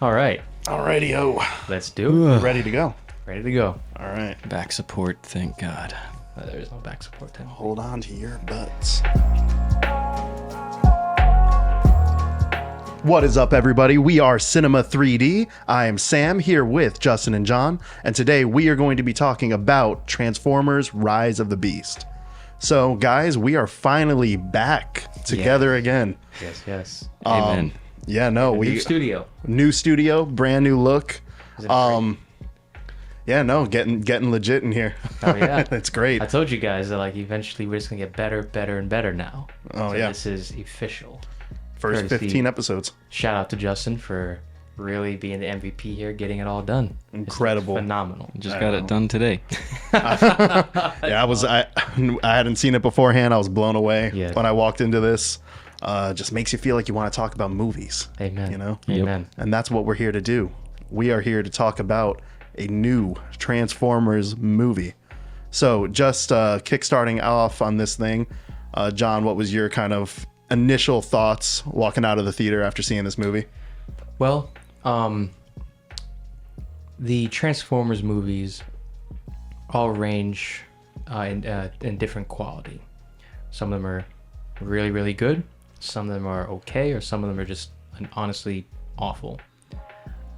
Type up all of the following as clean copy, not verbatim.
All right, Alrighty-o. let's do it. Ready to go. Ready to go. All right. Back support, thank God. There's no back support then. Hold on to your butts. What is up, everybody? We are Cinema 3D. I am Sam here with Justin and John, and today we are going to be talking about Transformers: Rise of the Beast. So, guys, we are finally back together again. Yes. Amen. Yeah, no, New studio. new studio, brand new look. Is it great? Yeah, no, getting legit in here. Oh yeah. It's great. I told you guys that like eventually we're just gonna get better and better now. Oh, So yeah. This is official. First courtesy- 15 episodes. Shout out to Justin for really being the MVP here, getting it all done. This looks Incredible. phenomenal. Just got it done today. Yeah, I hadn't seen it beforehand. I was blown away Yeah. when I walked into this. Just makes you feel like you want to talk about movies. Amen. You know? Yep. Amen. And that's what we're here to do. We are here to talk about a new Transformers movie. So just kickstarting off on this thing, John, what was your kind of initial thoughts walking out of the theater after seeing this movie? Well, the Transformers movies all range in different quality. Some of them are really, really good. Some of them are okay, or some of them are just honestly awful.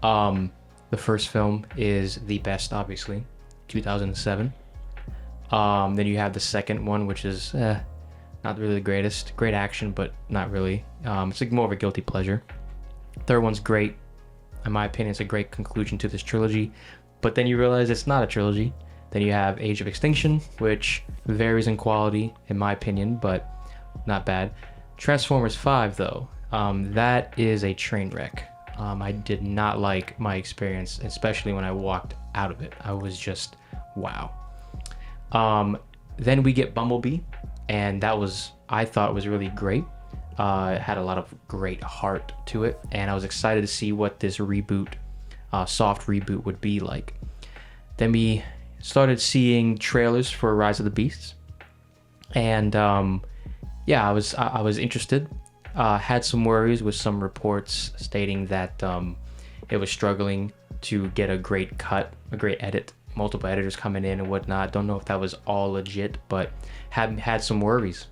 The first film is the best, obviously, 2007. Then you have the second one, which is not really the greatest. Great action, but not really. It's like more of a guilty pleasure. Third one's great. In my opinion, it's a great conclusion to this trilogy. But then you realize it's not a trilogy. Then you have Age of Extinction, which varies in quality, in my opinion, but not bad. Transformers 5, though, that is a train wreck. I did not like my experience, especially when I walked out of it. I was just, wow. Then we get Bumblebee, and I thought was really great. It had a lot of great heart to it, and I was excited to see what this reboot, soft reboot, would be like. Then we started seeing trailers for Rise of the Beasts, and yeah, I was interested. Had some worries with some reports stating that it was struggling to get a great cut, a great edit, multiple editors coming in and whatnot. Don't know if that was all legit, but had some worries.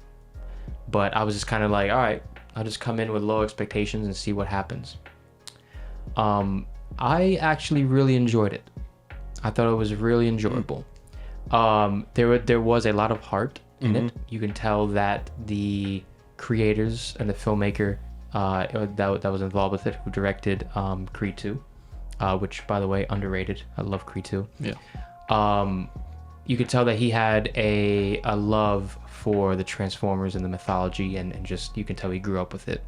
But I was just kind of like, all right, I'll just come in with low expectations and see what happens. I actually really enjoyed it. I thought it was really enjoyable. There was a lot of heart in it. You can tell that the creators and the filmmaker that was involved with it, who directed Creed 2, which, by the way, underrated. I love Creed 2. Yeah. You could tell that he had a love for the Transformers and the mythology, and just you can tell he grew up with it.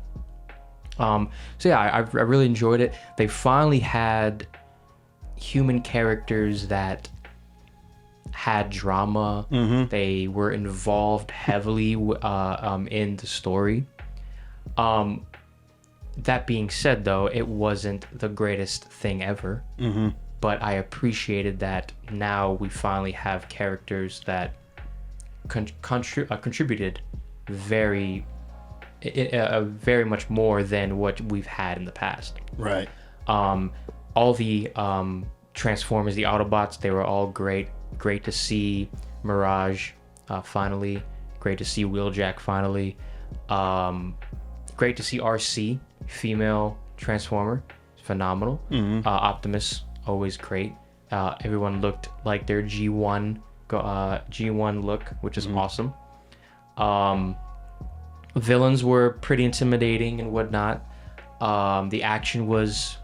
So yeah, I really enjoyed it. They finally had human characters that had drama. They were involved heavily in the story. That being said, though, it wasn't the greatest thing ever. But I appreciated that now we finally have characters that contributed very much more than what we've had in the past. Right. All the Transformers, the Autobots, they were all great. Great to see Mirage finally. Great to see Wheeljack finally. Great to see RC, female Transformer. Phenomenal. Optimus, always great. Everyone looked like their G1 look, which is awesome. Villains were pretty intimidating and whatnot. The action was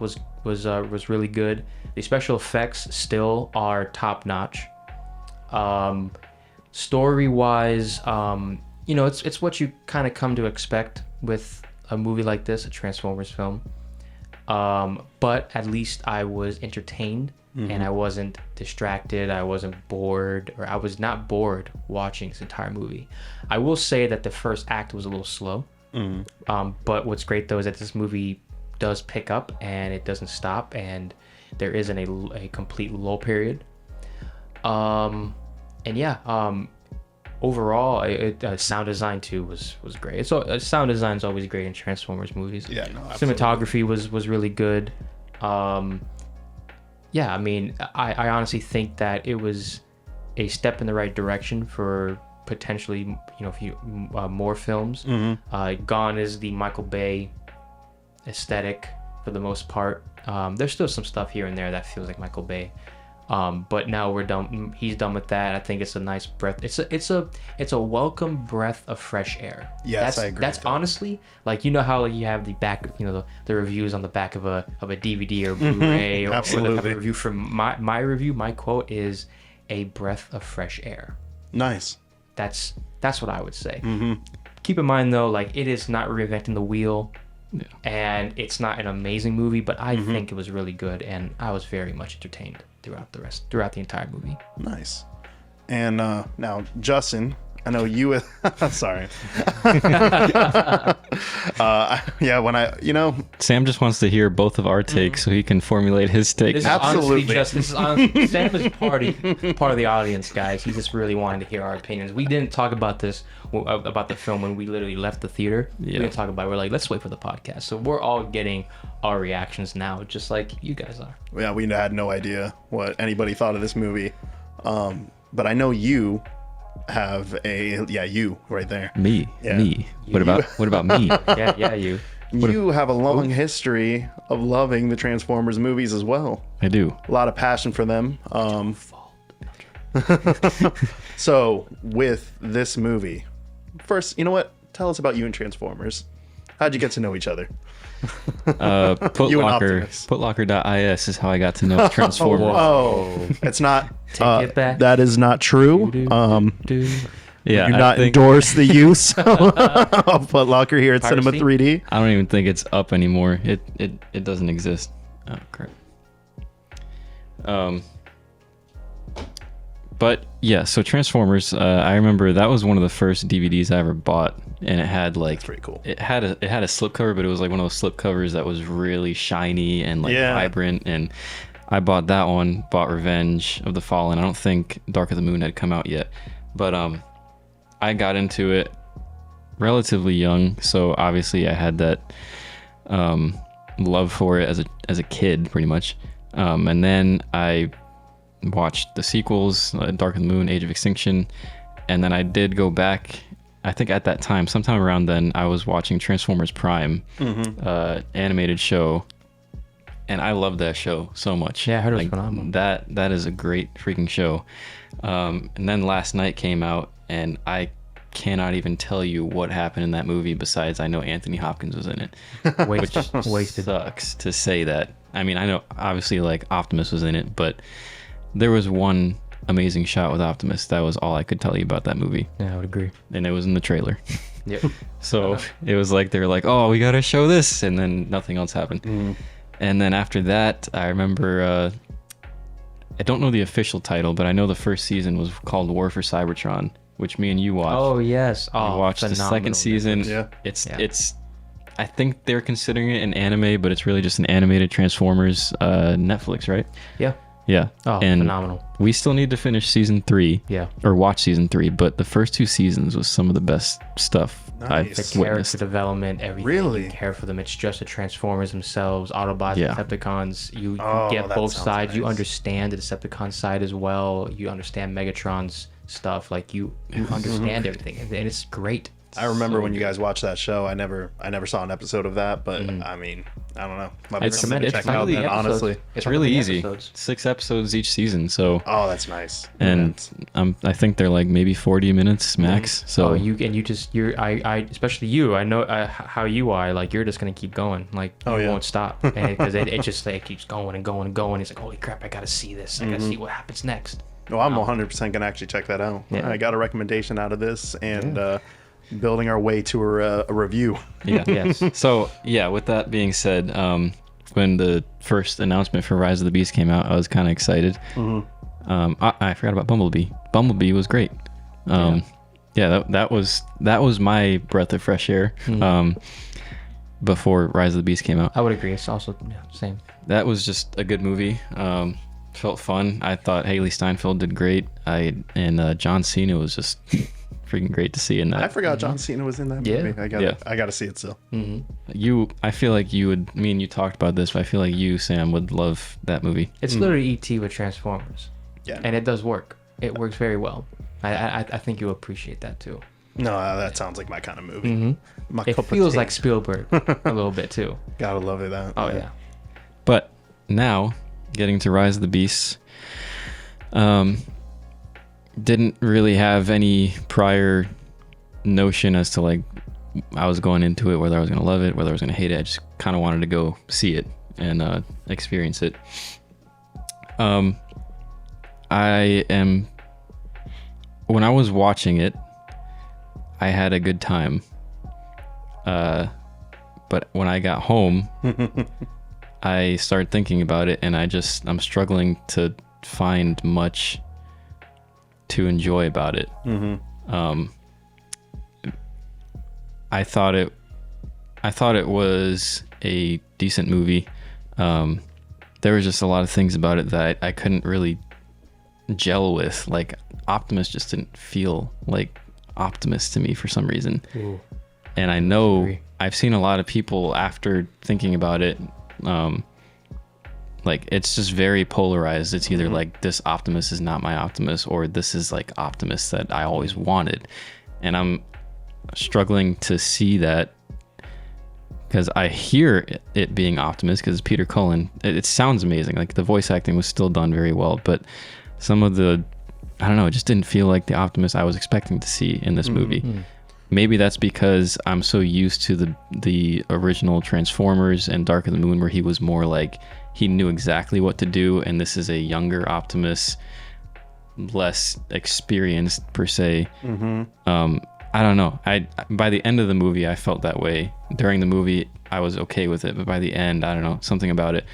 really good. The special effects still are top notch. Story wise, it's what you kind of come to expect with a movie like this, a Transformers film. But at least I was entertained and I wasn't distracted. I wasn't bored, or I was not bored watching this entire movie. I will say that the first act was a little slow. But what's great though is that this movie does pick up and it doesn't stop, and there isn't a complete lull period. And yeah, overall, sound design too was great. So sound design is always great in Transformers movies. Yeah, no, absolutely. Cinematography was really good. Yeah, I mean, I honestly think that it was a step in the right direction for potentially, more films. Gone is the Michael Bay aesthetic for the most part. There's still some stuff here and there that feels like Michael Bay. But now we're done. He's done with that. I think it's a nice breath. It's a welcome breath of fresh air. Yes, I agree That's with that. honestly, like, you know how you have the back, the reviews on the back of a DVD or Blu-ray, or the type Absolutely. of review. From my review, my quote is a breath of fresh air. Nice. That's what I would say. Keep in mind though, like, it is not reinventing the wheel. Yeah. And it's not an amazing movie, but I think it was really good, and I was very much entertained throughout the entire movie. Nice. And now, Justin, I know you. Sorry. Yeah, when Sam just wants to hear both of our takes so he can formulate his take. This Absolutely. is honestly Sam is part of the audience, guys. He just really wanted to hear our opinions. We didn't talk about this about the film when we literally left the theater. Yeah. We didn't talk about it. We're like, let's wait for the podcast. So we're all getting our reactions now, just like you guys are. yeah, we had no idea what anybody thought of this movie. But I know you have you right there. Me. Yeah. Me. What about me? Yeah, you. You have a long history of loving the Transformers movies as well. I do. A lot of passion for them. So with this movie, first, you know what? Tell us about you and Transformers. How'd you get to know each other? You and Putlocker. Optimus. Putlocker.is is how I got to know Transformers. Oh, it's not. Take it back. That is not true. Dude. Yeah, Do I not think- endorse the use of Foot Locker here at Cinema Piracy? 3D. I don't even think it's up anymore. It doesn't exist. Oh crap. But yeah, so Transformers. I remember that was one of the first DVDs I ever bought, and it had like Pretty cool. it had a slipcover, but it was like one of those slipcovers that was really shiny and like Yeah. vibrant. And I bought that one. Bought Revenge of the Fallen. I don't think Dark of the Moon had come out yet, but I got into it relatively young, so obviously I had that love for it as a kid, pretty much. And then I watched the sequels, Dark of the Moon, Age of Extinction, and then I did go back. I think at that time, sometime around then, I was watching Transformers Prime, animated show, and I loved that show so much. Yeah, I heard it was phenomenal. That is a great freaking show. And then last night came out, and I cannot even tell you what happened in that movie besides I know Anthony Hopkins was in it. Wasted. Sucks to say that. I mean, I know obviously like Optimus was in it, but there was one amazing shot with Optimus. That was all I could tell you about that movie, Yeah, I would agree. and it was in the trailer. Yep. So it was like they were like, "Oh, we gotta show this," and then nothing else happened. And then after that, I remember I don't know the official title, but I know the first season was called War for Cybertron, which me and you watched. Oh yes. We Oh, watched the second phenomenal. season. Yeah. It's I think they're considering it an anime, but it's really just an animated Transformers Netflix, right? Yeah. Yeah. Oh, and phenomenal. we still need to finish season 3. Yeah. Or watch season 3, but the first 2 seasons was some of the best stuff Nice. I've The The character witnessed. development, everything. Really? You care for them. It's just the Transformers themselves, Autobots, Yeah. Decepticons. You Oh, get that both sounds sides. You nice. understand the Decepticon side as well. You understand Megatron's stuff. Like you understand everything, and it's great. I remember So when you good. guys watched that show. I never saw an episode of that, but I mean, I don't know. Might be It's something to it's check really out then, episodes. honestly. It's on really the easy. episodes. 6 episodes each season, so Oh, that's nice. and I think they're like maybe 40 minutes max. So Oh, I especially you. I know how you are. Like you're just gonna keep going. Like you yeah. won't stop, because it just like keeps going and going and going. It's like, holy crap! I gotta see this. I gotta see what happens next. Well, I'm 100% gonna actually check that out. Yeah. I got a recommendation out of this, and building our way to a review. yeah. Yes. So yeah, with that being said, when the first announcement for Rise of the Beast came out, I was kind of excited. I forgot about Bumblebee. Bumblebee was great. That was my breath of fresh air. Before Rise of the Beast came out, I would agree. It's also same. that was just a good movie. Felt fun. I thought Haley Steinfeld did great. And John Cena was just freaking great to see in that. I forgot John Cena was in that Yeah. movie. I gotta see it still. I feel like you would. Me and you talked about this, but I feel like you, Sam, would love that movie. It's literally ET with Transformers. Yeah. And it does work. It works very well. I think you'll appreciate that too. No, that sounds like my kind of movie. My It cup of feels tea. like Spielberg a little bit too. Gotta love it. That. Oh yeah. But now, getting to Rise of the Beasts, didn't really have any prior notion as to like I was going into it, whether I was gonna love it, whether I was gonna hate it. I just kind of wanted to go see it and experience it. When I was watching it, I had a good time. But when I got home, I started thinking about it, and I'm struggling to find much to enjoy about it. I thought it was a decent movie. There was just a lot of things about it that I couldn't really gel with. Like Optimus just didn't feel like Optimus to me for some reason. Ooh. And I know Agree. I've seen a lot of people after thinking about it, like it's just very polarized. It's either like this Optimus is not my Optimus, or this is like Optimus that I always wanted. And I'm struggling to see that, because I hear it being Optimus because Peter Cullen. It sounds amazing. Like the voice acting was still done very well, but some of the, I don't know, it just didn't feel like the Optimus I was expecting to see in this movie. Maybe that's because I'm so used to the original Transformers and Dark of the Moon, where he was more like he knew exactly what to do, and this is a younger Optimus, less experienced per se. I don't know. By the end of the movie, I felt that way. During the movie, I was okay with it, but by the end, I don't know, something about it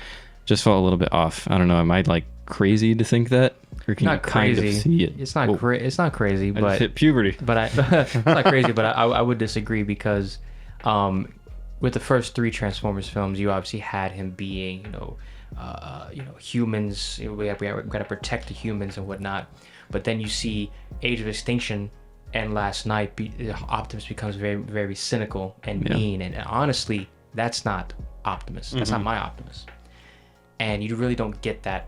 just felt a little bit off. I don't know. Am I like crazy to think that, or can Not you kind crazy. of see it? It's not it's not crazy, I just but hit puberty. it's not crazy. But I would disagree because with the first 3 Transformers films, you obviously had him being humans. We got to protect the humans and whatnot. But then you see Age of Extinction and Last Night, Optimus becomes very, very cynical and mean. And honestly, that's not Optimus. That's not my Optimus. And you really don't get that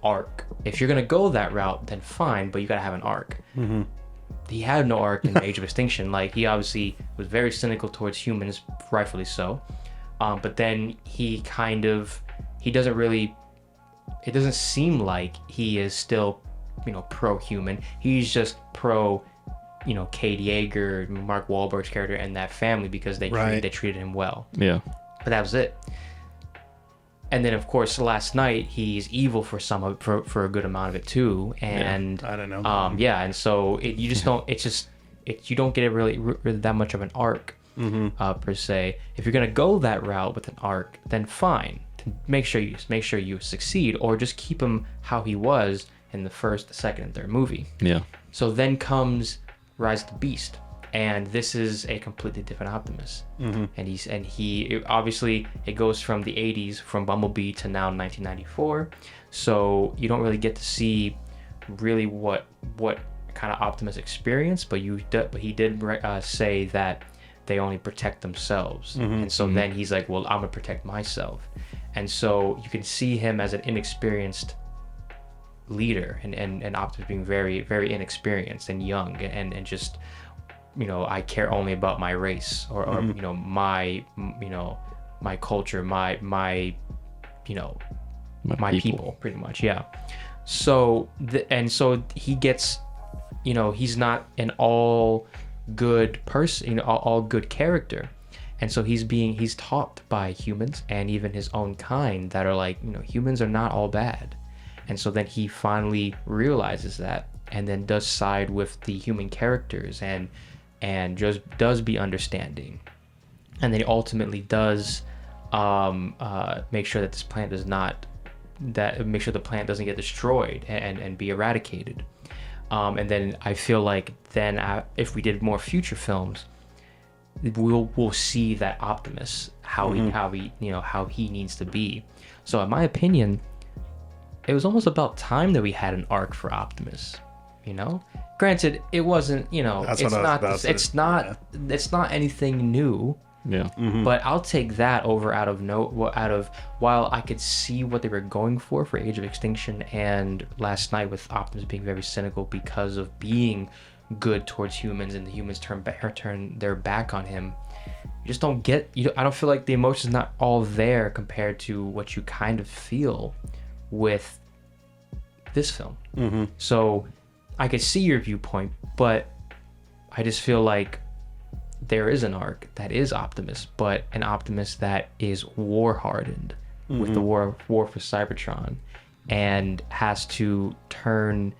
arc. If you're gonna go that route, then fine, but you gotta have an arc. He had no arc in Age of Extinction. Like, he obviously was very cynical towards humans, rightfully so. But then he doesn't really, it doesn't seem like he is still, pro-human. He's just pro, Cade Yeager, Mark Wahlberg's character, and that family, because they treated him well. Yeah. But that was it. And then, of course, Last Night, he's evil for a good amount of it too. And I don't know. and so you just don't. You don't get really that much of an arc per se. If you're gonna go that route with an arc, then fine. Make sure you succeed, or just keep him how he was in the first, the second, and third movie. Yeah. So then comes Rise of the Beast. And this is a completely different Optimus. And he obviously, it goes from the 80s, from Bumblebee to now 1994. So you don't really get to see really what kind of Optimus experience, but he did say that they only protect themselves. And so then he's like, well, I'm gonna protect myself. And so you can see him as an inexperienced leader, and Optimus being very, very inexperienced and young, and just, I care only about my race, or my culture, my people, pretty much. Yeah. So so he gets, he's not an all good person, all good character. And so he's taught by humans and even his own kind that are like, humans are not all bad. And so then he finally realizes that, and then does side with the human characters and just does be understanding. And then he ultimately does make sure that this plant make sure the plant doesn't get destroyed and be eradicated. And then I feel like then if we did more future films, we'll see that Optimus, how he needs to be. So in my opinion, it was almost about time that we had an arc for Optimus. You know, granted, it wasn't. You know, That's it's what I was not. about to- It's not. yeah. It's not anything new. Yeah. But I'll take that over out of while I could see what they were going for Age of Extinction and Last Night with Optimus being very cynical because of being good towards humans and the humans turn their back on him. You just don't get I don't feel like the emotion's not all there compared to what you kind of feel with this film. So I could see your viewpoint, but I just feel like there is an arc that is Optimus, but an Optimus that is war hardened with the war for Cybertron and has to turn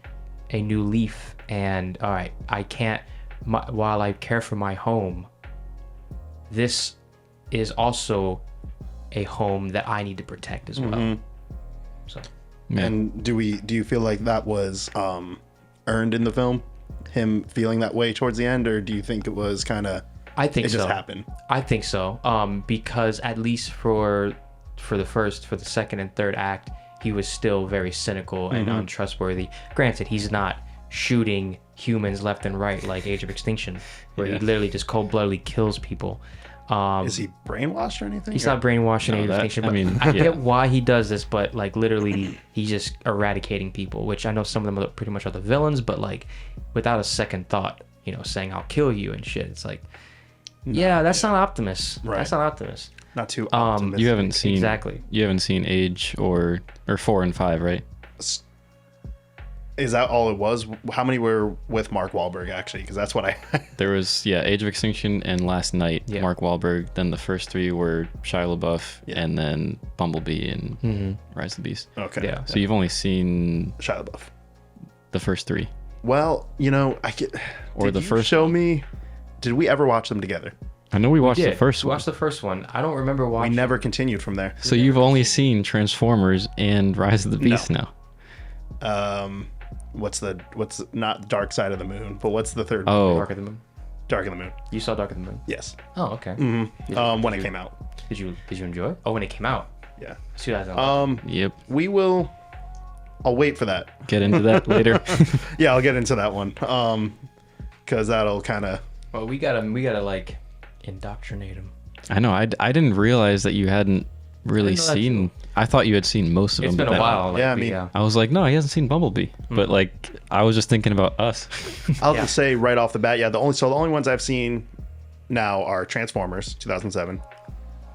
a new leaf. And all right, I can't, while I care for my home, this is also a home that I need to protect as well. So Yeah. And do you feel like that was earned in the film, him feeling that way towards the end, or do you think it was kind of I think it just so. happened? I think so. Because at least for the second and third act, he was still very cynical and untrustworthy. Granted, he's not shooting humans left and right like Age of Extinction, where he literally just cold-bloodedly kills people. Is he brainwashed or anything? He's not brainwashing Age of that- Extinction, I but mean, I yeah. get why he does this, but like literally he's just eradicating people, which I know some of them are pretty much are the villains, but like without a second thought, saying I'll kill you and shit. It's like, yeah, that's not Optimus. Right. That's not Optimus. Not too optimistic. You haven't seen Exactly. You haven't seen Age or 4 and 5, right? Is that all it was? How many were with Mark Wahlberg actually? Because that's what I. There was Age of Extinction and Last Night, Yeah. Mark Wahlberg. Then the first 3 were Shia LaBeouf, and then Bumblebee and Rise of the Beast. Okay. Yeah. So you've only seen Shia LaBeouf. the first 3. Well, I get. Or Did the you first- show me? Did we ever watch them together? I know we watched Yeah, the first one. Watch the first one. I don't remember We watching. never continued from there. So you've only seen Transformers and Rise of the Beast now. What's not Dark Side of the Moon, but what's the third? Oh, Dark of the Moon. Dark of the Moon. You saw Dark of the Moon. Yes. Oh, okay. When it came out. Did you enjoy it? Oh, when it came out. Yeah. 2011. yep. We will. I'll wait for that. Get into that later. Yeah, I'll get into that one. Because that'll kind of. Well, we gotta like indoctrinate him. I know. I didn't realize that you hadn't really I didn't know that seen. I thought you had seen most of It's them. been but a while. Like, Yeah, I mean- I was like, no, he hasn't seen Bumblebee. But like, I was just thinking about us. I'll Yeah. just say right off the bat, yeah. The only ones I've seen now are Transformers 2007,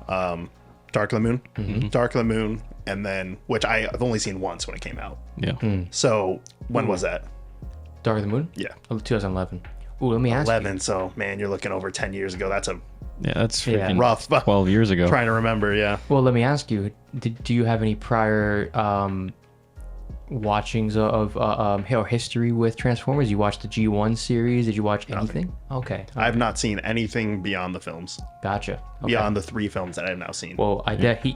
Dark of the Moon, Dark of the Moon, and then which I've only seen once when it came out. Yeah. So when was that? Dark of the Moon. Yeah, Oh, 2011. Ooh, let me ask 11. So man, you're looking over 10 years ago. That's a Yeah, that's Yeah. freaking rough. 12 years ago. Trying to remember. Yeah. you. Well, let me ask you. Do you have any prior watchings of or history with Transformers? You watched the G1 series? Did you watch anything? Okay. I've not seen anything beyond the films, Gotcha. Okay. beyond the 3 films that I've now seen. Well,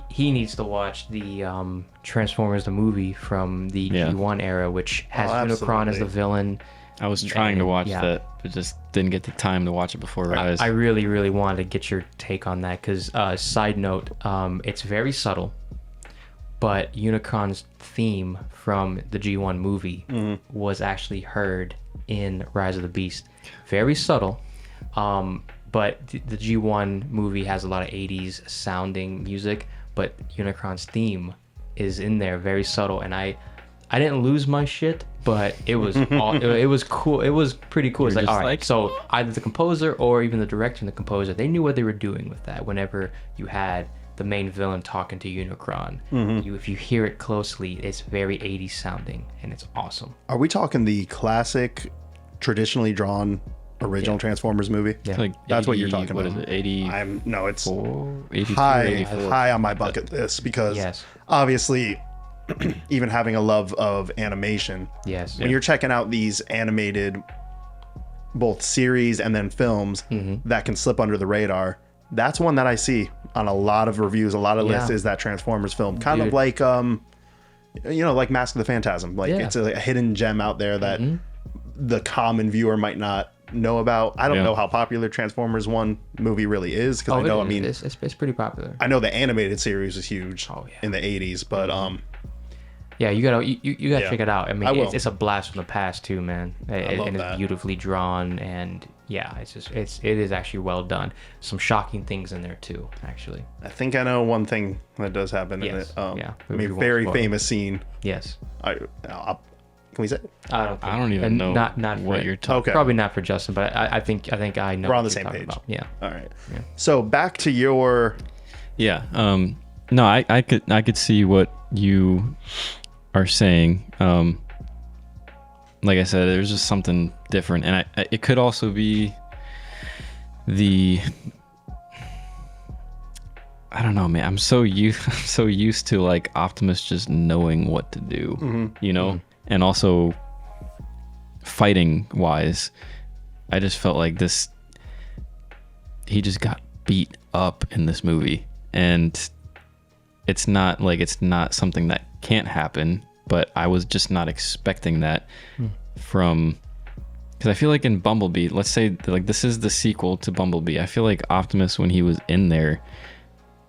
he needs to watch the Transformers the movie from the Yeah. G1 era, which has Oh, Unicron as the absolutely. villain. I was trying to watch Yeah. that, but just didn't get the time to watch it before Rise. I really, really wanted to get your take on that because, side note, it's very subtle, but Unicron's theme from the G1 movie was actually heard in Rise of the Beast. Very subtle, but the G1 movie has a lot of 80s sounding music, but Unicron's theme is in there, very subtle, and I didn't lose my shit, but it was it was cool. It was pretty cool. It's You're like, just all right, like- so either the composer or even the director and the composer, they knew what they were doing with that. Whenever you had the main villain talking to Unicron, if you hear it closely, it's very 80s sounding, and it's awesome. Are we talking the classic, traditionally drawn original Transformers movie? Yeah. Like That's what you're talking What about. is it? 84, It's 82, high 84. high on my bucket list because Yes. obviously even having a love of animation, Yes. when you're checking out these animated both series and then films that can slip under the radar, that's one that I see on a lot of reviews, a lot of lists, Yeah. is that Transformers film, kind Dude. of like like Mask of the Phantasm, like Yeah. it's a hidden gem out there that the common viewer might not know about. I don't Yeah. know how popular Transformers 1 movie really is, because I know, I mean, it's pretty popular. I know the animated series was huge Oh, yeah. in the 80s, but Yeah, you gotta you gotta Yeah. check it out. I mean, I will. it's a blast from the past too, man. love And that. it's beautifully drawn, and yeah, it is actually well done. Some shocking things in there too, actually. I think I know one thing that does happen in Yes. it. Yeah. I We mean, won't very spoil. famous scene. Yes. Can we say it? I don't even and know not what for- you're talking. Okay. Probably not for Justin, but I think I know. We're on what the you're same talking page. about. Yeah. All right. Yeah. So back to your. Yeah. No, I could see what you are saying. Like I said, there's just something different, and it could also be I don't know, man. I'm so used to like Optimus just knowing what to do, you know, and also fighting wise, I just felt like he just got beat up in this movie, and it's not something that can't happen, but I was just not expecting that from, because I feel like in Bumblebee, let's say like this is the sequel to Bumblebee, I feel like Optimus, when he was in there,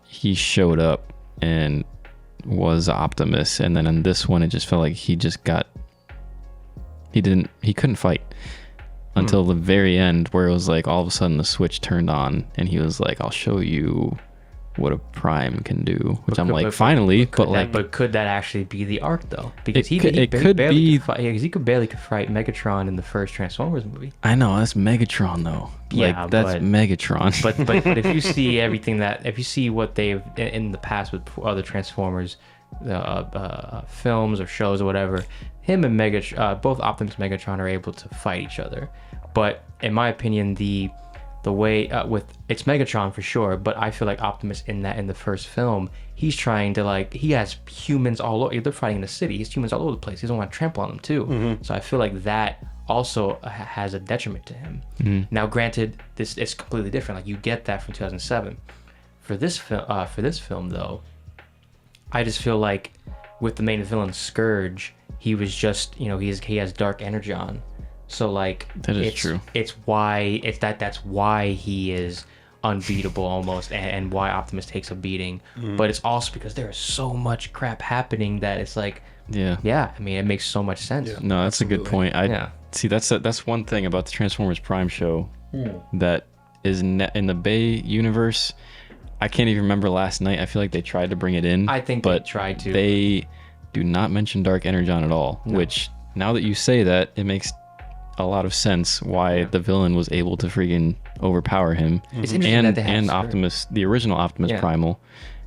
he showed up and was Optimus, and then in this one it just felt like he couldn't fight until the very end, where it was like all of a sudden the switch turned on and he was like, I'll show you what a prime can do, which I'm like, finally. But could that actually be the arc though? Because he could barely be. could fight, because he could barely fight Megatron in the first Transformers movie. I know, that's Megatron though. Yeah, Like that's but- Megatron. But if you see if you see what they've in the past with other Transformers, films or shows or whatever, him and both Optimus and Megatron are able to fight each other. But in my opinion, the way with it's Megatron for sure, but I feel like Optimus in the first film, he's trying to he has humans all over. They're fighting in the city. He's humans all over the place. He doesn't want to trample on them too. So I feel like that also has a detriment to him. Now, granted, this is completely different. Like you get that from 2007. For this film though, I just feel like with the main villain Scourge, he was just he has dark energy on. So like That is true. That's why he is unbeatable almost, and why Optimus takes a beating. But it's also because there is so much crap happening that it's like, yeah. I mean, it makes so much sense. Yeah. No, that's a good point. Yeah. See, that's one thing about the Transformers Prime show that is in the Bay universe. I can't even remember last night. I feel like they tried to bring it in. I think but they tried to. They do not mention Dark Energon at all. No. Which, now that you say that, it makes a lot of sense why the villain was able to freaking overpower him. It's interesting that they have and Scourge. Optimus, the original Optimus Yeah. Primal,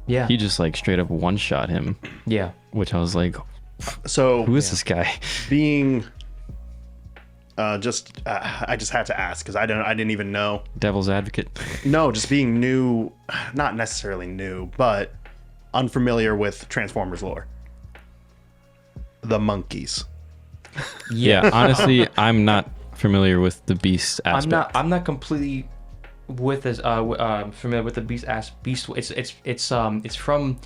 Yeah. he just like straight up one shot him, Yeah. which I was like, So who is this guy? being I just had to ask because I didn't even know. Devil's advocate. No, just being new, not necessarily new, but unfamiliar with Transformers lore. The monkeys. Yeah, honestly, I'm not familiar with the Beast aspect. I'm not completely familiar with the Beast. It's from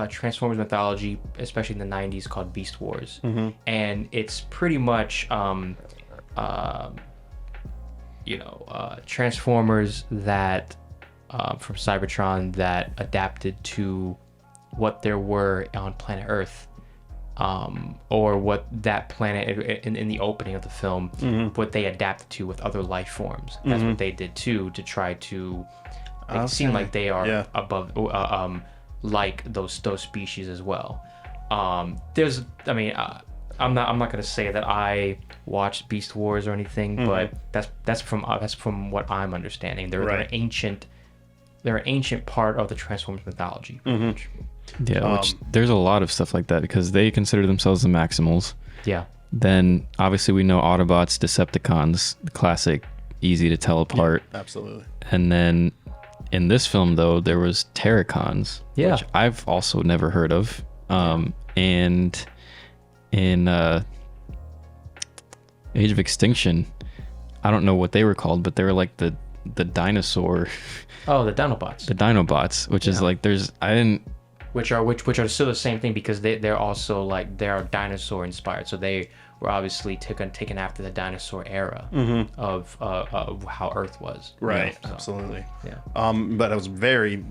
Transformers mythology, especially in the 90s, called Beast Wars, and it's pretty much Transformers that from Cybertron that adapted to what there were on planet Earth, or what that planet in the opening of the film, what they adapted to with other life forms. That's what they did too, to try to make it seem like they are above, like those species as well. I'm not gonna say that I watched Beast Wars or anything, but that's from what I'm understanding. They're an ancient part of the Transformers mythology. Yeah, which there's a lot of stuff like that because they consider themselves the Maximals. Yeah. Then obviously we know Autobots, Decepticons, the classic, easy to tell apart. Absolutely. And then in this film though, there was Terracons, which I've also never heard of. And in Age of Extinction, I don't know what they were called, but they were like the dinosaur. Oh, the Dinobots. The Dinobots, which is like Which are still the same thing because they're also like they're dinosaur inspired. So they were obviously taken after the dinosaur era of how Earth was. Right. So, Absolutely. Yeah. But I was very,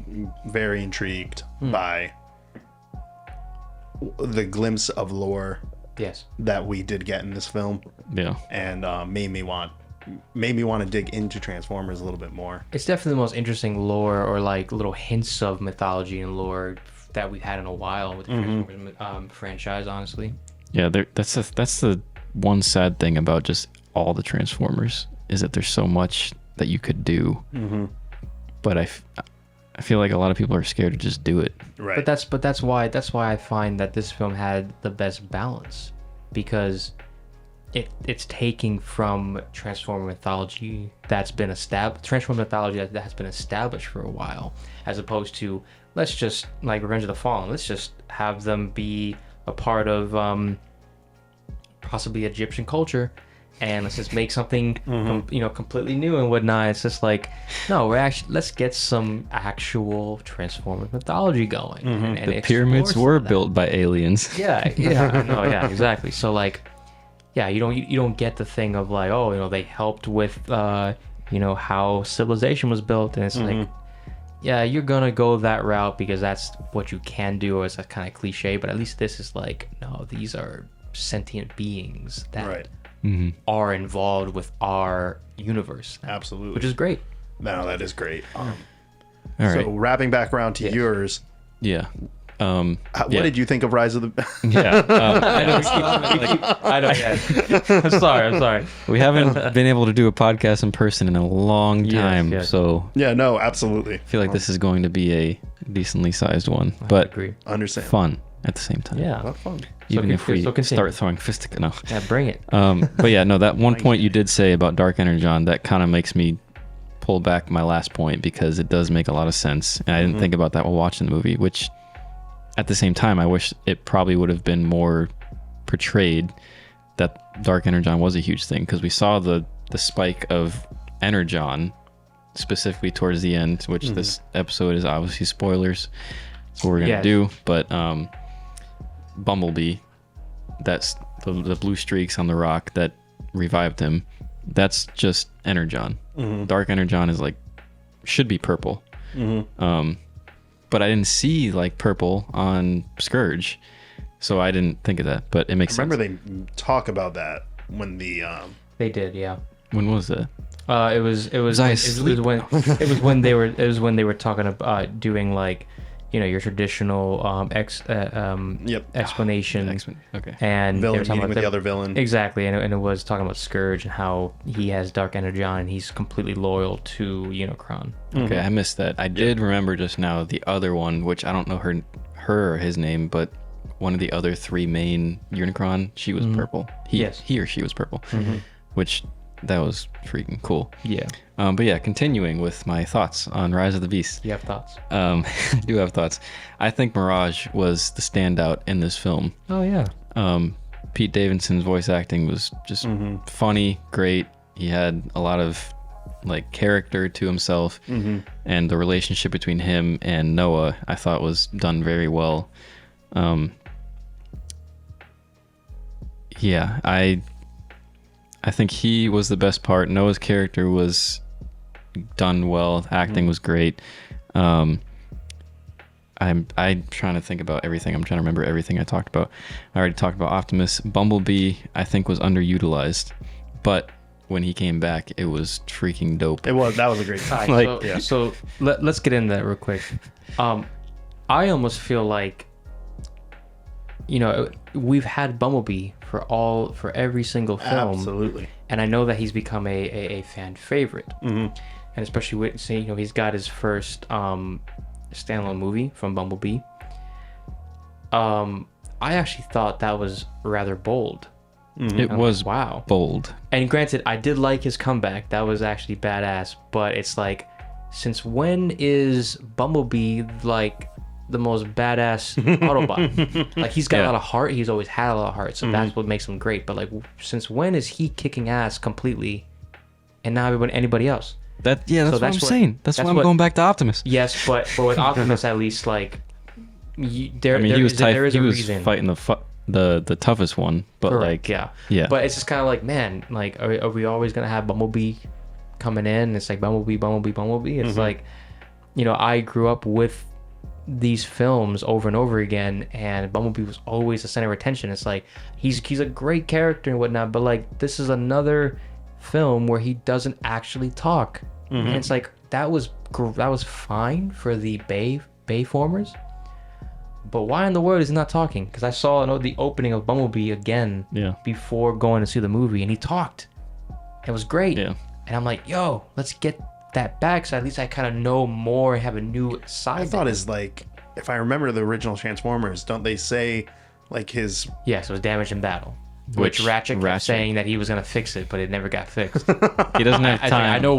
very intrigued by the glimpse of lore Yes. that we did get in this film, Yeah. and made me want to dig into Transformers a little bit more. It's definitely the most interesting lore or like little hints of mythology and lore that we've had in a while with the Transformers franchise, honestly. Yeah, that's the one sad thing about just all the Transformers is that there's so much that you could do. But I feel like a lot of people are scared to just do it. Right. But that's why I find that this film had the best balance, because it's taking from Transformer mythology that's been established, Transformer mythology that has been established for a while, as opposed to let's just like Revenge of the Fallen, let's just have them be a part of possibly Egyptian culture, and let's just make something completely new and whatnot. It's just like, no, let's get some actual Transformer mythology going. And The explore pyramids some were of that. built by aliens. Yeah, no, yeah, exactly. So like, yeah, you don't get the thing of like, oh, they helped with how civilization was built, and it's like, yeah, you're gonna go that route because that's what you can do, or it's a kind of cliche, but at least this is like, no, these are sentient beings that are involved with our universe, Absolutely. which is great. No, that is great. All right. So wrapping back around to yours, Yeah. what did you think of Rise of the? Yeah. I know. Yeah. I'm sorry. We haven't been able to do a podcast in person in a long time, yes. so Yeah, no, absolutely. I feel like this is going to be a decently sized one, I but agree. Understand. fun at the same time. Yeah. Not fun. Even if we continue. start throwing fisticuffs. No. Yeah, bring it. But yeah, no, that one point you did say about Dark Energon, that kind of makes me pull back my last point, because it does make a lot of sense. And I didn't think about that while watching the movie, which at the same time, I wish it probably would have been more portrayed that Dark Energon was a huge thing, because we saw the spike of Energon specifically towards the end, which this episode is obviously spoilers. That's what we're going to do. But Bumblebee, that's the blue streaks on the rock that revived him. That's just Energon. Dark Energon is like, should be purple. But I didn't see like purple on Scourge, so I didn't think of that. But it makes Remember sense. they talk about that when the They did, yeah. When was that? It was I when, asleep? it was when they were talking about doing like, your traditional explanation. X-Men. Okay. And they were villain talking meeting about with the other villain. Exactly, and it was talking about Scourge and how he has Dark Energon and he's completely loyal to Unicron. Okay, I missed that. I did remember just now the other one, which I don't know her or his name, but one of the other three main Unicron, she was purple. He or she was purple, which that was freaking cool. Yeah. But yeah, continuing with my thoughts on Rise of the Beast. You have thoughts? I do have thoughts. I think Mirage was the standout in this film. Oh yeah. Pete Davidson's voice acting was just funny, great. He had a lot of like character to himself, and the relationship between him and Noah, I thought, was done very well. Yeah, I think he was the best part. Noah's character was done well. Acting was great. I'm trying to think about everything. I'm trying to remember everything I talked about. I already talked about Optimus. Bumblebee, I think, was underutilized, but when he came back, it was freaking dope. That was a great time. Alright, so let's get into that real quick. I almost feel like, we've had Bumblebee for every single film. Absolutely. And I know that he's become a fan favorite. And especially with seeing, he's got his first standalone movie from Bumblebee. I actually thought that was rather bold. It was wow. bold. And granted, I did like his comeback. That was actually badass. But it's like, since when is Bumblebee like the most badass Autobot? Like, he's got a lot of heart. He's always had a lot of heart. So that's what makes him great. But like, since when is he kicking ass completely and not anybody else? That's what I'm saying. That's why I'm what- going back to Optimus. Yes, but with Optimus, at least, like, there he was there is a he was reason. fighting the toughest one, but Correct, like yeah. But it's just kind of like, man, like, are we always gonna have Bumblebee coming in? It's like Bumblebee. It's like, I grew up with these films over and over again, and Bumblebee was always the center of attention. It's like he's a great character and whatnot, but like this is another film where he doesn't actually talk, and it's like that was fine for the Bayformers, but why in the world is he not talking? Because I saw the opening of Bumblebee again before going to see the movie, and he talked. It was great, and I'm like, yo, let's get that back, so at least I kind of know more and have a new side. I thought is like, if I remember the original Transformers, don't they say like his... Yes, it was damaged in battle. Which Ratchet kept saying that he was gonna fix it, but it never got fixed. He doesn't have time. I know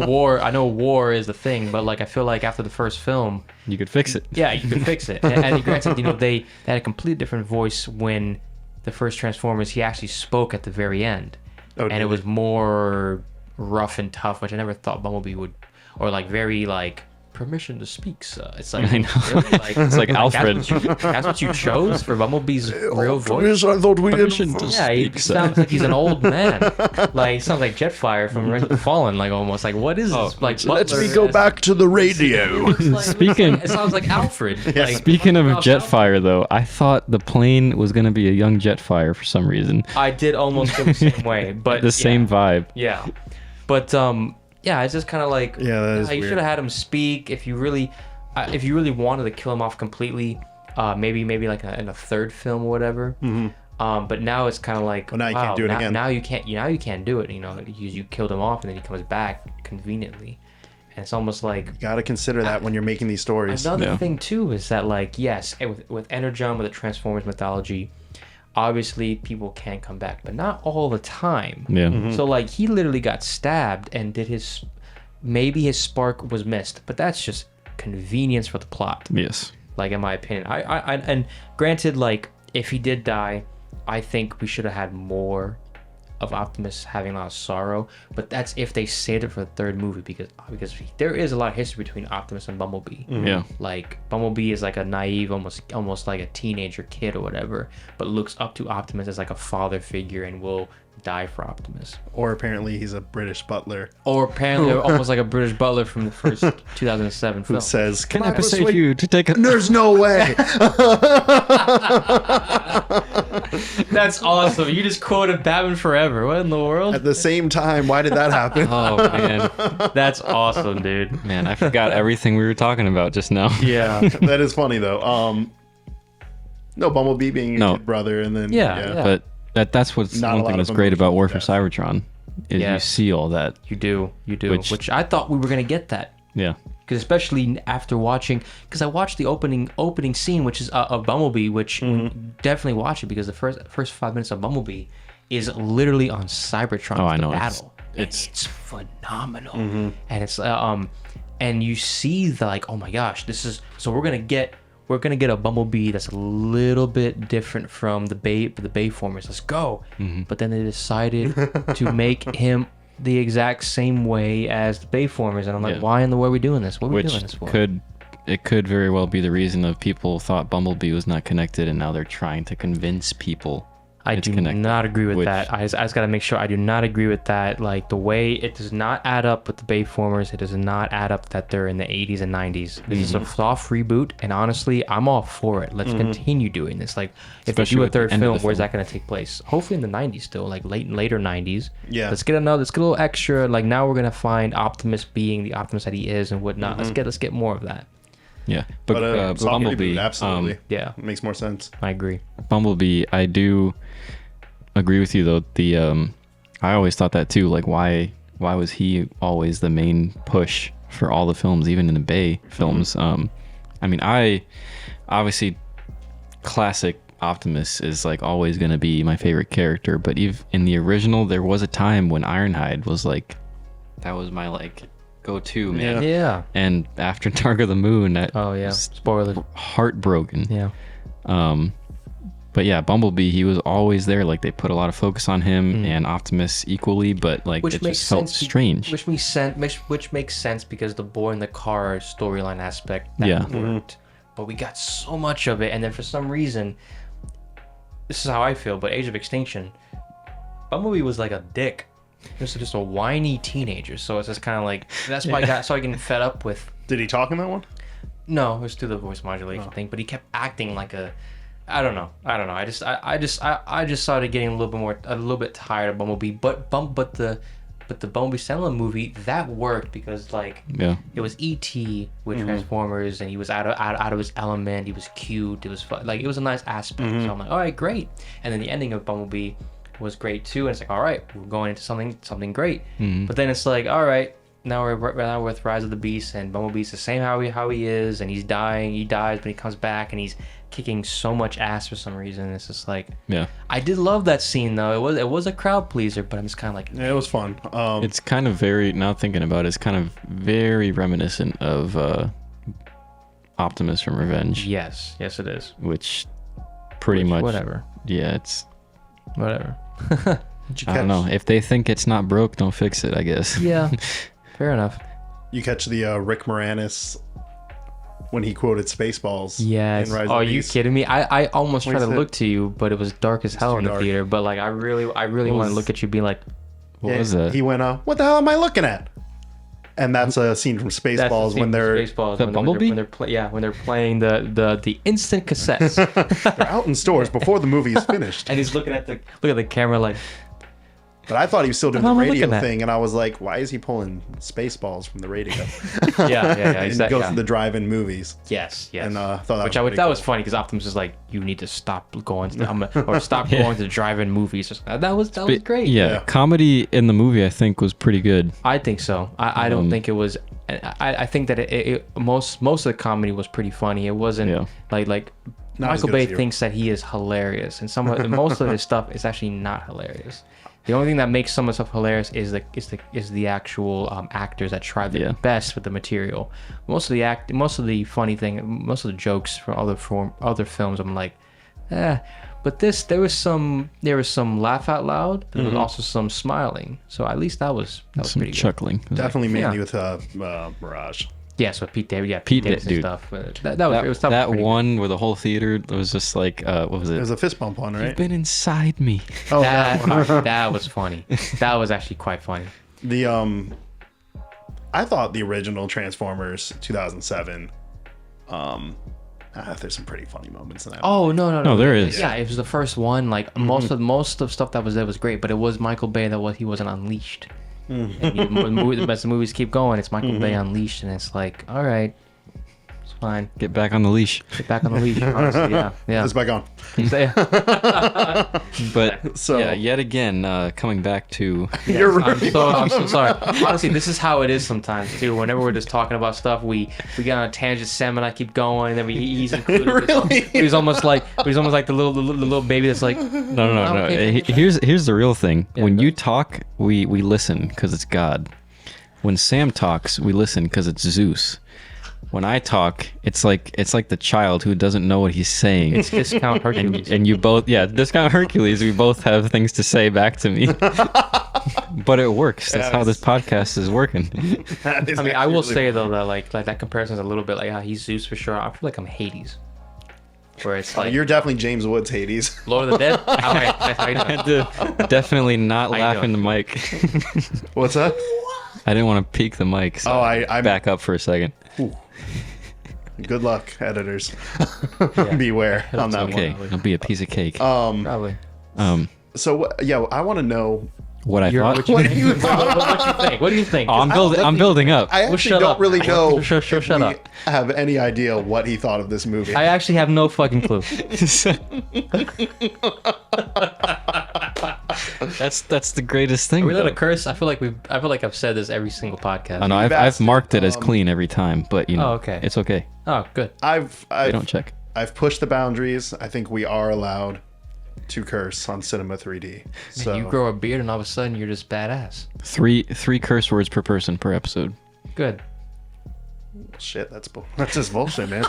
war is the thing, but like I feel like after the first film, you could fix it. Yeah, you could fix it. And granted, they had a completely different voice when the first Transformers. He actually spoke at the very end, and it was more rough and tough, which I never thought Bumblebee would, or like very like permission to speak. So it's like, I know. Really? Like, it's like Alfred. That's what you chose for Bumblebee's real voice. I thought we Permission didn't. to Yeah, he speak, sounds like he's an old man. Like he sounds like Jetfire from Resident Fallen. Like almost like what is this? Like Let Butler me go as- back to the radio. Speaking- it sounds like Alfred. Like, Speaking of Alfred. Jetfire, though, I thought the plane was gonna be a young Jetfire for some reason. I did almost feel the same way, but The same vibe. Yeah, but yeah, it's just kind of like Yeah, that is you weird. should have had him speak if you really wanted to kill him off completely. Maybe like in a third film or whatever. But now it's kind of like, Well, now you can't do it again. Now you can't do it. You killed him off, and then he comes back conveniently, and it's almost like Got to consider that when you're making these stories. another thing too is that like yes, with Energon, with the Transformers mythology, obviously people can come back, but not all the time. Yeah. So like he literally got stabbed and maybe his spark was missed, but that's just convenience for the plot. Yes. Like in my opinion, I and granted, like if he did die, I think we should have had more of Optimus having a lot of sorrow. But that's if they saved it for the third movie, because there is a lot of history between Optimus and Bumblebee. Yeah. Like Bumblebee is like a naive, almost like a teenager kid or whatever, but looks up to Optimus as like a father figure and will die for Optimus. Or apparently he's a British butler Or apparently almost like a British butler from the first 2007 who film. says, Can I persuade you to take a... There's no way. That's awesome. You just quoted Batman Forever. What in the world? At the same time, why did that happen? Oh, man. That's awesome, dude. Man, I forgot everything we were talking about just now. Yeah. That is funny though. No, Bumblebee being your No. kid brother, and then Yeah. But that's what's Not a one lot thing of that's great about emotional War for depth. Cybertron is you Yes. see all that. You do. Which- Which I thought we were going to get that. Yeah. Because especially after watching, because I watched the opening scene, which is of Bumblebee, which definitely watch it, because the first 5 minutes of Bumblebee is literally on Cybertron. Oh, I the know. battle. It's Phenomenal, and it's and you see the like, oh my gosh, this is so we're gonna get a Bumblebee that's a little bit different from the Bayformers. Let's go. But then they decided to make him the exact same way as the Bayformers, and I'm like, Yeah. why in the world are we doing this? What are we which doing this for? could very well be the reason of people thought Bumblebee was not connected, and now they're trying to convince people I it's do connected, not agree with which- that. I just got to make sure I do not agree with that. Like the way it does not add up with the Bayformers. It does not add up that they're in the 80s and 90s. This is a soft reboot, and honestly, I'm all for it. Let's continue doing this. Like if Especially they do a with the third end of film, the where's film. that going to take place? Hopefully in the 90s still, like later 90s. Yeah. Let's get a little extra. Like now we're gonna find Optimus being the Optimus that he is and whatnot. Let's get more of that. Yeah. But But soft Bumblebee, reboot, absolutely. Yeah, It makes more sense. I agree. Bumblebee, I do agree with you though. I always thought that too. Like, why was he always the main push for all the films, even in the Bay films? I mean, I obviously classic Optimus is like always gonna be my favorite character. But even in the original, there was a time when Ironhide was like, that was my like go-to man. Yeah. And after Dark of the Moon, that Oh yeah. was Spoiler. heartbroken. Yeah. But yeah, Bumblebee, he was always there. Like they put a lot of focus on him and Optimus equally, but like it just felt strange. Which makes sense because the boy in the car storyline aspect that Yeah. worked, but we got so much of it, and then for some reason, this is how I feel. But Age of Extinction, Bumblebee was like a dick, just a whiny teenager. So it's just kind of like that's why I got so I getting fed up with. Did he talk in that one? No, it was through the voice modulation thing, but he kept acting like a. I don't know. I just started getting a little bit tired of Bumblebee. But the Bumblebee Sentinel movie that worked because like it was E.T. with Transformers and he was out of his element. He was cute. It was fun. Like it was a nice aspect. So I'm like, all right, great. And then the ending of Bumblebee was great too. And it's like, all right, we're going into something great. But then it's like, all right. Now we're with Rise of the Beast, and Bumblebee's the same how he is, and he's dying. He dies, but he comes back, and he's kicking so much ass for some reason. It's just like, I did love that scene though. It was a crowd pleaser, but I'm just kind of like, Yeah, it was fun. It's kind of very, now thinking about it, it's kind of very reminiscent of Optimus from Revenge. yes, it is. Which pretty much, Whatever. yeah, it's, Whatever. Did you I don't know. If they think it's not broke, don't fix it, I guess. Yeah, fair enough. You catch the Rick Moranis when he quoted Spaceballs. Yes. In Rise of Oh, the you Beast. kidding me? I almost What tried to is it? look to you, but it was dark as hell too in the dark. theater. But like, I really want to look at you, being like, What was that? He went, what the hell am I looking at? And that's a scene from that's the Spaceballs scene when from they're Spaceballs, The when Bumblebee? when they're playing the instant cassettes. they're out in stores before the movie is finished. And he's looking at the camera like, But I thought he was still doing What the am I radio looking at? thing, and I was like, why is he pulling Spaceballs from the radio? yeah, And he exactly. goes to the drive-in movies. Yes. And thought that Which was that was funny because Optimus is like, you need to stop going to or stop going to drive-in movies. That was great. Yeah, comedy in the movie I think was pretty good. I think so. I don't think it was. I think that most of the comedy was pretty funny. It wasn't like Not as Michael good Bay as you. thinks that he is hilarious, and most of his stuff is actually not hilarious. The only thing that makes some of the stuff hilarious is the actual actors that try their best with the material. Most of the funny thing, most of the jokes from other films, I'm like, But there was some laugh out loud. There was also some smiling. So at least that was Some pretty good. chuckling. Definitely made Yeah. me with Mirage. Yeah, so Pete Davidson, Pete Davidson dude. stuff. But that was That pretty one where the whole theater was just like, what was There it? was a fist bump on, right? You've been inside me. Oh, that was funny. That was actually quite funny. the I thought the original Transformers 2007. There's some pretty funny moments in that. Oh no! No, there is. Yeah, it was the first one. Like most of stuff that was there was great, but it was Michael Bay he wasn't unleashed. And as the movies keep going, it's Michael Bay unleashed, and it's like, all right, it's fine. Get back on the leash. Get back on the leash. Honestly, yeah. It's back on. But So- yeah, yet again, coming back to You're I'm right. so sorry. Honestly, this is how it is sometimes too. Whenever we're just talking about stuff, we get on a tangent. Sam and I keep going, and then he's included. Really? He's almost like the little baby that's like, no. Okay. Here's the real thing. When you talk, we listen because it's God. When Sam talks, we listen because it's Zeus. When I talk, it's like the child who doesn't know what he's saying. it's discount Hercules. And you both, discount Hercules. We both have things to say back to me. But it works. That's how this podcast is working. I mean, I will say though that like that comparison is a little bit like how he's Zeus for sure. I feel like I'm Hades, where it's like You're definitely James Woods Hades. Lord of the Dead. How you doing? Definitely not How you laughing the doing? mic. What's that? I didn't want to peek the mic. So Oh, I'm back up for a second. Good luck, editors. Beware on that Okay, one. it'll be a piece of cake. Probably. So yeah, I want to know. What I thought. What do you What you think? What do you think? Oh, I'm building up. I actually shut don't up. really know Shut if we up. have any idea what he thought of this movie. I actually have no fucking clue. That's the greatest thing. Are we allowed though. to curse? I feel like I've said this every single podcast. I know I've asked marked it as clean every time, but Oh, okay. it's okay. Oh, good. I've They don't check. I've pushed the boundaries. I think we are allowed to curse on Cinema 3D. So You grow a beard and all of a sudden you're just badass. Three curse words per person per episode. Good. shit, that's just bullshit, man.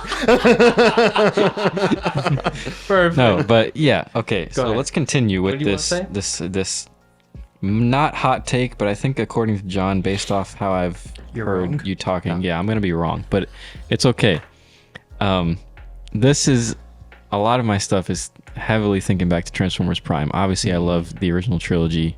Perfect. No, but yeah, okay. So ahead. let's continue with What do you wanna say? this not hot take, but I think according to John, based off how I've You're heard wrong? you talking, yeah, I'm gonna be wrong, but it's okay. This is a lot of my stuff is heavily thinking back to Transformers Prime. Obviously, I love the original trilogy.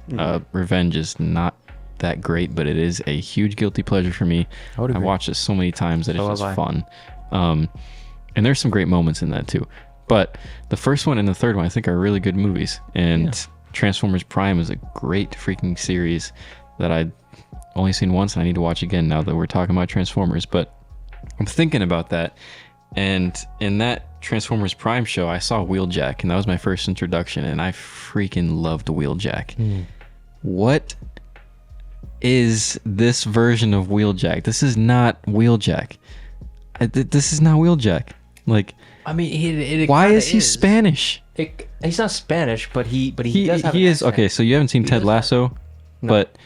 Revenge is not that great, but it is a huge guilty pleasure for me. I would I've agree. watched it so many times that So it's have just I. fun. And there's some great moments in that too. But the first one and the third one I think are really good movies. And Transformers Prime is a great freaking series that I'd only seen once and I need to watch again now that we're talking about Transformers. But I'm thinking about that. And in that Transformers Prime show, I saw Wheeljack, and that was my first introduction, and I freaking loved Wheeljack. What is this version of Wheeljack? This is not Wheeljack. This is not Wheeljack. Like, I mean, why is he Spanish? He's not Spanish, but he does have he an is accent. okay. So you haven't seen Ted does Lasso, but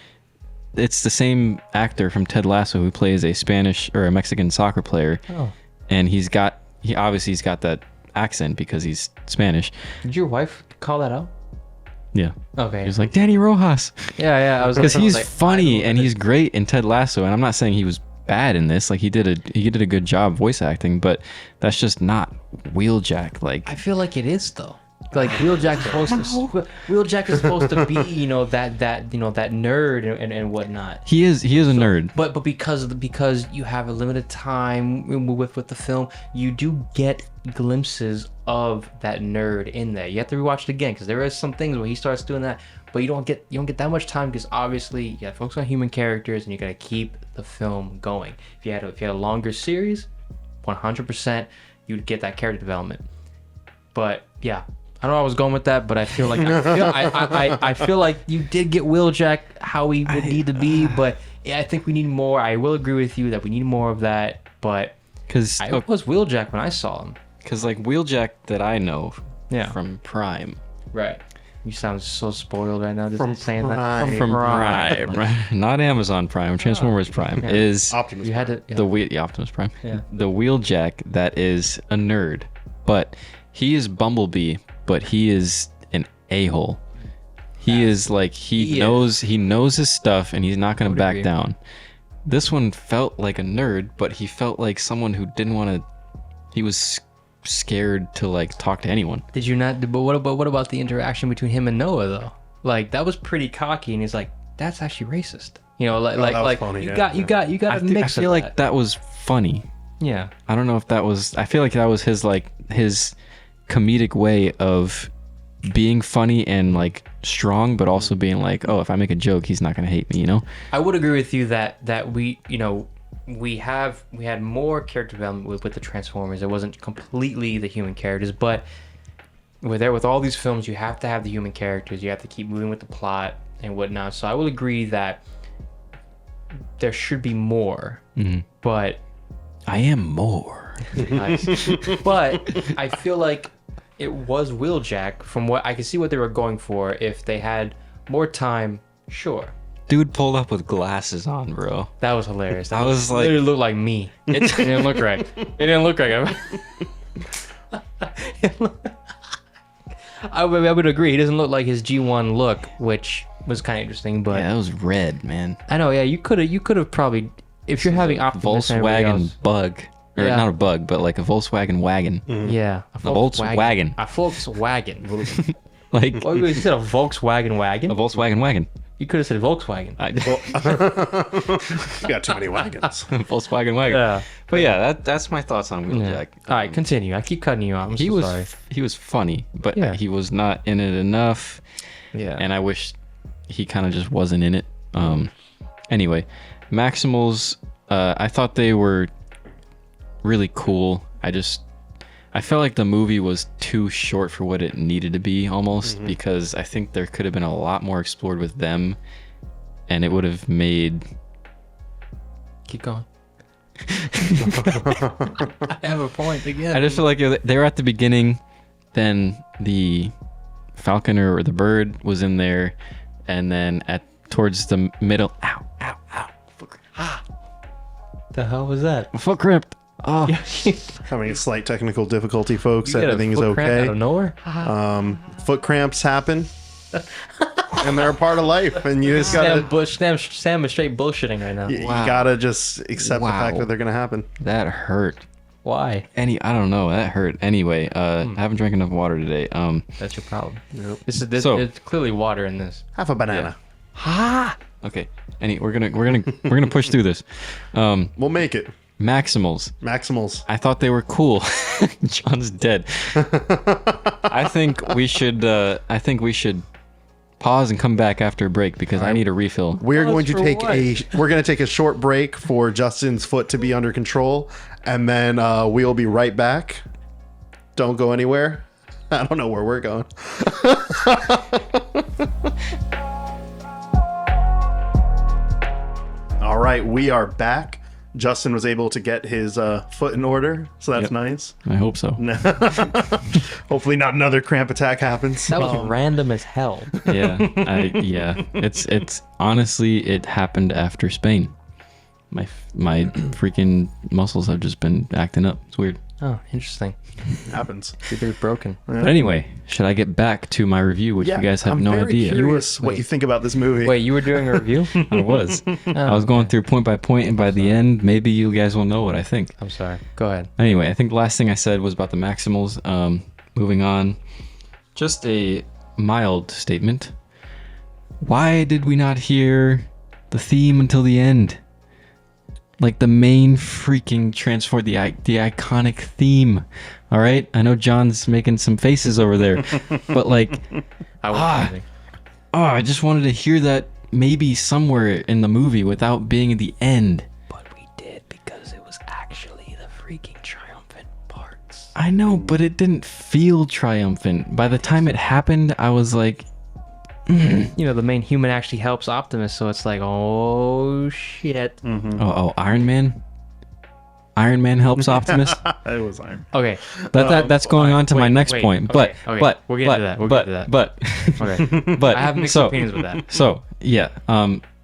it's the same actor from Ted Lasso who plays a Spanish or a Mexican soccer player. Oh. And he's got that accent because he's Spanish. Did your wife call that out? Yeah. Okay. He's like Danny Rojas. Yeah. I was Because he's like, funny and he's great in Ted Lasso. And I'm not saying he was bad in this. Like he did a good job voice acting, but that's just not Wheeljack. Like I feel like it is though. Like Wheeljack is supposed to be, that nerd and whatnot. he is a nerd. But because you have a limited time with the film, you do get glimpses of that nerd in there. You have to rewatch it again because there is some things where he starts doing that, but you don't get that much time because obviously you got to focus on human characters and you got to keep the film going. If you had a longer series, 100% you'd get that character development. But yeah. I don't know where I was going with that, but I feel like I feel like you did get Wheeljack how he would need to be, but yeah, I think we need more. I will agree with you that we need more of that, but Because I was Wheeljack when I saw him. like Wheeljack that I know Yeah. from Prime. Right. You sound so spoiled right now just From saying Prime. that. From Prime, right? Not Amazon Prime. Transformers Prime Yeah. is Optimus You had to. Yeah. the Optimus Prime. Yeah. The Wheeljack that is a nerd, but he is Bumblebee, but he is an a-hole. He is like he knows his stuff and he's not going to back agree. down. This one felt like a nerd, but he felt like someone who didn't want to. He was scared to like talk to anyone. Did you not? But what about the interaction between him and Noah though? Like that was pretty cocky, and he's like, "That's actually racist." that was funny, you yeah. got a I mix. feel of like that was funny. Yeah. I don't know if that was. I feel like that was his comedic way of being funny and like strong, but also being like, oh, if I make a joke, he's not gonna hate me. I would agree with you that we we had more character development with the Transformers. It wasn't completely the human characters, but with all these films, you have to have the human characters. You have to keep moving with the plot and whatnot. So I will agree that there should be more, but I am more. nice. But I feel like it was Wheeljack from what I could see what they were going for. If they had more time, sure. Dude pulled up with glasses on, bro. That was hilarious. I was like, it looked like me. It didn't look right. It didn't look right. I would agree. He doesn't look like his G1 look, which was kind of interesting. But yeah, that was red, man. I know. Yeah, you could have probably, if you're having Optimus and everybody Volkswagen else- bug. Or Yeah. not a bug, but like a Volkswagen wagon. Yeah, a Volkswagen. A Volkswagen. Like Oh, you said a Volkswagen wagon? a Volkswagen wagon. You could have said Volkswagen. You got too many wagons. Volkswagen wagon. Yeah. But yeah, that's my thoughts on Wheeljack. All right, continue. I keep cutting you off. I'm He so was sorry. he was funny, but Yeah. he was not in it enough. Yeah. And I wish he kind of just wasn't in it. Anyway, Maximals, I thought they were really cool. I felt like the movie was too short for what it needed to be almost, because I think there could have been a lot more explored with them and it would have made... Keep going. I have a point again. I just feel like they were at the beginning, then the Falcon or the bird was in there, and then towards the middle... Ow. The hell was that? Foot cramped. Oh, Having a slight technical difficulty, folks. You get a Everything is foot cramp okay. Out of nowhere? Foot cramps happen, and they're a part of life. And you just gotta, Sam is straight bullshitting right now. you Wow. gotta just accept the fact Wow. that they're gonna happen. that hurt. Why? I don't know. That hurt. Anyway, I haven't drank enough water today. That's your problem. Yep. There's clearly water in this. Have a banana. Okay. We're gonna push through this. We'll make it. Maximals. I thought they were cool. John's dead. I think we should pause and come back after a break because I need a refill. We're going to for take what? we're going to take a short break for Justin's foot to be under control, and then we'll be right back. Don't go anywhere. I don't know where we're going. All right, we are back. Justin was able to get his foot in order, so that's Yep. nice. I hope so. Hopefully not another cramp attack happens. That was random as hell. Yeah. It's honestly, it happened after Spain. My freaking muscles have just been acting up. It's weird. Oh, interesting. Happens. They're broken. But anyway, should I get back to my review, which you guys have I'm no very idea? curious what you think about this movie. Wait, you were doing a review? I was. I was going through point by point, and by the end, maybe you guys will know what I think. I'm sorry. Go ahead. Anyway, I think the last thing I said was about the Maximals. Moving on, just a mild statement. Why did we not hear the theme until the end? Like the main freaking transform, the iconic theme. All right, I know John's making some faces over there, but like, I just wanted to hear that maybe somewhere in the movie without being at the end. But we did because it was actually the freaking triumphant parts. I know, but it didn't feel triumphant. By the time it happened, I was like, You know, the main human actually helps Optimus, so it's like, oh shit. oh, Iron Man. Iron Man helps Optimus. It was Iron. Okay. That's going on to my next wait, point. okay, But okay. but We'll get to that. We'll get to that. But Okay. but I have mixed opinions with that. So yeah,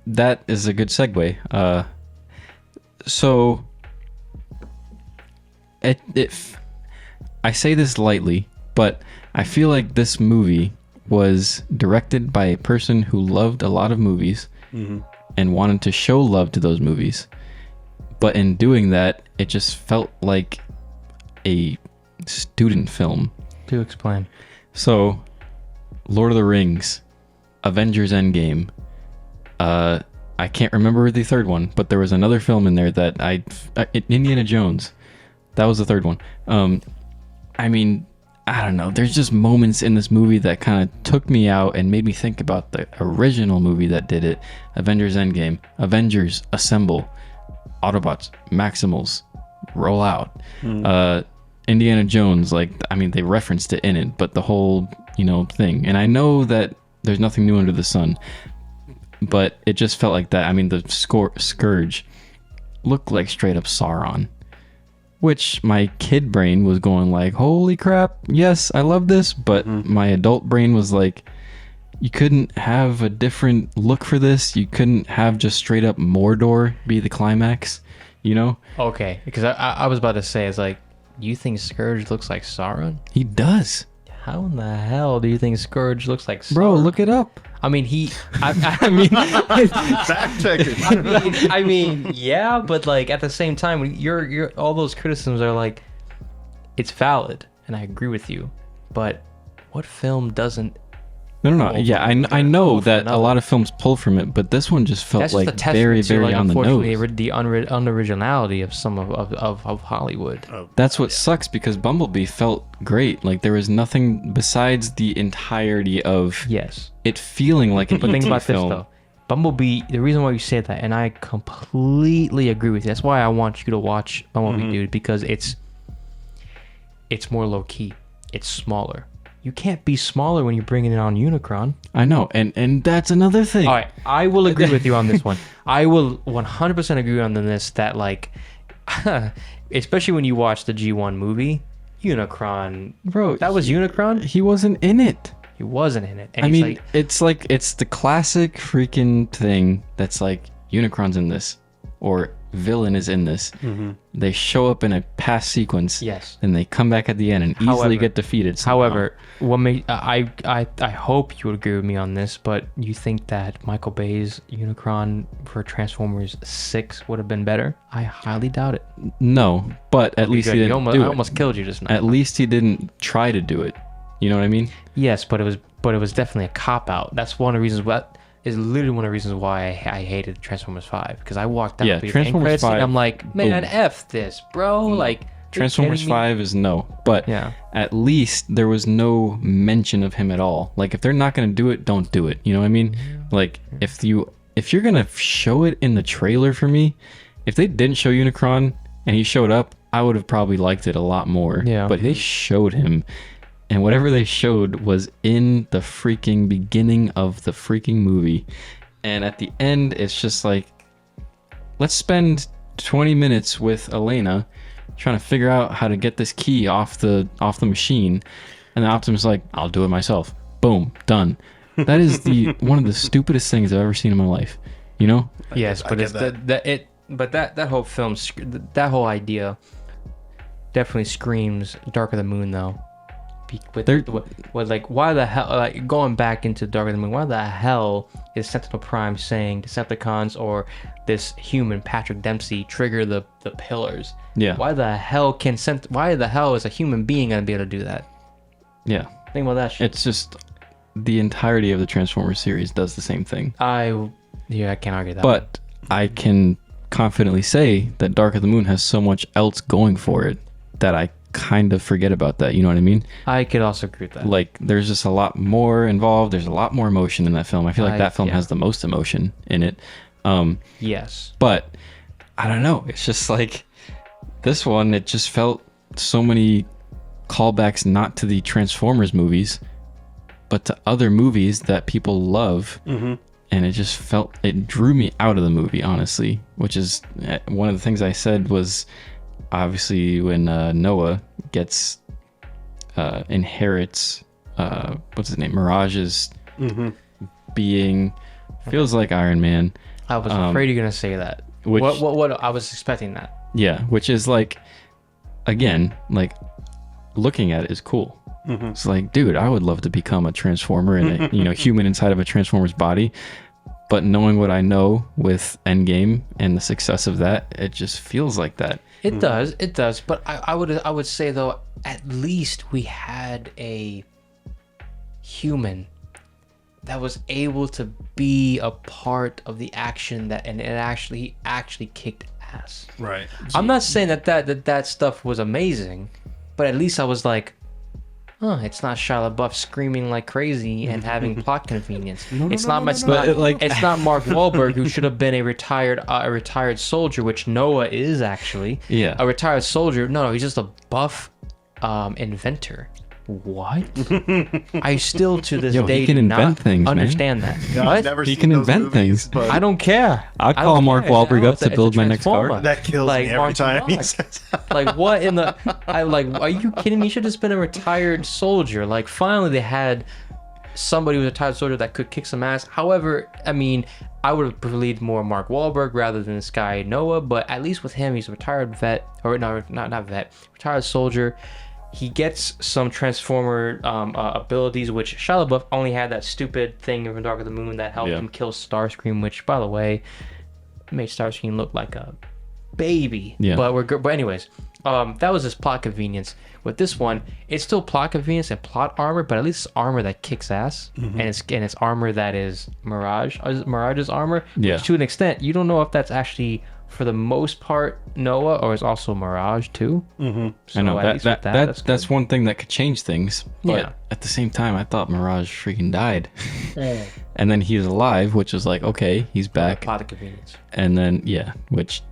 that is a good segue. So I say this lightly, but I feel like this movie was directed by a person who loved a lot of movies and wanted to show love to those movies. But in doing that, it just felt like a student film. To explain. So, Lord of the Rings, Avengers Endgame, I can't remember the third one, but there was another film in there that Indiana Jones. That was the third one. I mean, I don't know. There's just moments in this movie that kind of took me out and made me think about the original movie that did it. Avengers Endgame, Avengers Assemble, Autobots, Maximals, Roll Out. Indiana Jones, like, I mean, they referenced it in it, but the whole, thing. And I know that there's nothing new under the sun, but it just felt like that. I mean, the Scourge looked like straight up Sauron. Which my kid brain was going like, holy crap, yes, I love this. But my adult brain was like, you couldn't have a different look for this. You couldn't have just straight up Mordor be the climax, Okay, because I was about to say, it's like, you think Scourge looks like Sauron? He does. How in the hell do you think Scourge looks like Sauron? Bro, look it up. I mean, I mean, Fact checking. I mean, yeah, but like at the same time, you're all those criticisms are like, it's valid, and I agree with you, but what film doesn't? No. Yeah, I know that a lot of films pull from it, but this one just felt That's like just a testament very, to, very like, on the unfortunately, nose. the unoriginality of some of Hollywood. That's what sucks because Bumblebee felt great. Like there was nothing besides the entirety of Yes, it feeling like an but think ET about film. this though. Bumblebee, the reason why you say that, and I completely agree with you. That's why I want you to watch Bumblebee, dude, because it's more low key. It's smaller. You can't be smaller when you're bringing it on Unicron. I know, and that's another thing. All right, I will agree with you on this one. I will 100% agree on this that, like, especially when you watch the G1 movie, Unicron, Bro, that was Unicron? He wasn't in it. He wasn't in it. And I he's mean, it's the classic freaking thing that's like Unicron's in this or villain is in this. They show up in a past sequence. Yes. And they come back at the end and easily However- get defeated. Somehow. However, what I hope you would agree with me on this, but you think that Michael Bay's Unicron for Transformers 6 would have been better? I highly doubt it. No, but at least he Good. didn't I do it. almost killed you just now. At least he didn't try to do it. You know what I mean? Yes, but it was definitely a cop out. That's one of the reasons. is literally one of the reasons why I hated Transformers 5, because I walked out Yeah, the end Transformers credits scene, 5, I'm like, man, boom. F this, bro. Like, Transformers 5 is no, but Yeah. at least there was no mention of him at all. Like, if they're not gonna do it, don't do it. You know what I mean? Like, if you're gonna show it in the trailer for me, if they didn't show Unicron and he showed up, I would have probably liked it a lot more. Yeah. But they showed him, and whatever they showed was in the freaking beginning of the freaking movie, and at the end, it's just like, let's spend 20 minutes with Elena trying to figure out how to get this key off the machine, and the Optimus is like, I'll do it myself. Boom, done. That is one of the stupidest things I've ever seen in my life. You know? Yes, but it's that whole film, that whole idea definitely screams Dark of the Moon, though. With like, why the hell, like, going back into Dark of the Moon, why the hell is Sentinel Prime saying Decepticons or this human Patrick Dempsey trigger the pillars? Yeah. Why the hell is a human being gonna be able to do that? Yeah. Think about that shit. It's just the entirety of the Transformers series does the same thing. I can't argue that. But I can confidently say that Dark of the Moon has so much else going for it that I kind of forget about that. You know what I mean? I could also agree with that. Like, there's just a lot more involved. There's a lot more emotion in that film. I feel like that film has the most emotion in it. Yes. But I don't know. It's just like this one, it just felt so many callbacks, not to the Transformers movies, but to other movies that people love. Mm-hmm. And it drew me out of the movie, honestly, which is one of the things I said was obviously when Noah inherits, what's his name? Mirage's being, feels like Iron Man. I was afraid you're gonna say that. Which- What? I was expecting that. Yeah, which is like, again, like looking at it is cool. It's like, dude, I would love to become a Transformer and a human inside of a Transformer's body. But knowing what I know with Endgame and the success of that, it just feels like that. It does. But I would say though, at least we had a human that was able to be a part of the action and it actually kicked ass. Right. I'm not saying that stuff was amazing, but at least I was like, it's not Shia LaBeouf screaming like crazy and having plot convenience. It's not Mark Wahlberg, who should have been a retired soldier, which Noah is actually. Yeah. A retired soldier. No, he's just a buff inventor. What? I still to this day he can do invent not things, man. understand that. I've What? never He seen can those invent movies, things. but I don't care. I'd I call don't Mark care. Wahlberg up It's to a build my next car. Transformer. that kills Like me every Marky time he Mark. says Like, what in the... are you kidding me? He should have just been a retired soldier. Like, finally they had somebody who was a retired soldier that could kick some ass. However, I mean, I would have believed more Mark Wahlberg rather than this guy Noah, but at least with him, he's a retired vet. Or no, not vet. Retired soldier. He gets some Transformer abilities, which Shia LaBeouf only had that stupid thing in Dark of the Moon that helped him kill Starscream, which, by the way, made Starscream look like a baby. Yeah. But we're good. But anyways, that was his plot convenience. With this one, it's still plot convenience and plot armor, but at least it's armor that kicks ass, and it's armor that is Mirage's armor. Yeah. Which, to an extent, you don't know if that's actually, for the most part, Noah, or is also Mirage too. So I know at least with that's good. one thing that could change things. But Yeah. at the same time, I thought Mirage freaking died, and then he was alive, which was like, okay, he's back. plot convenience. And then which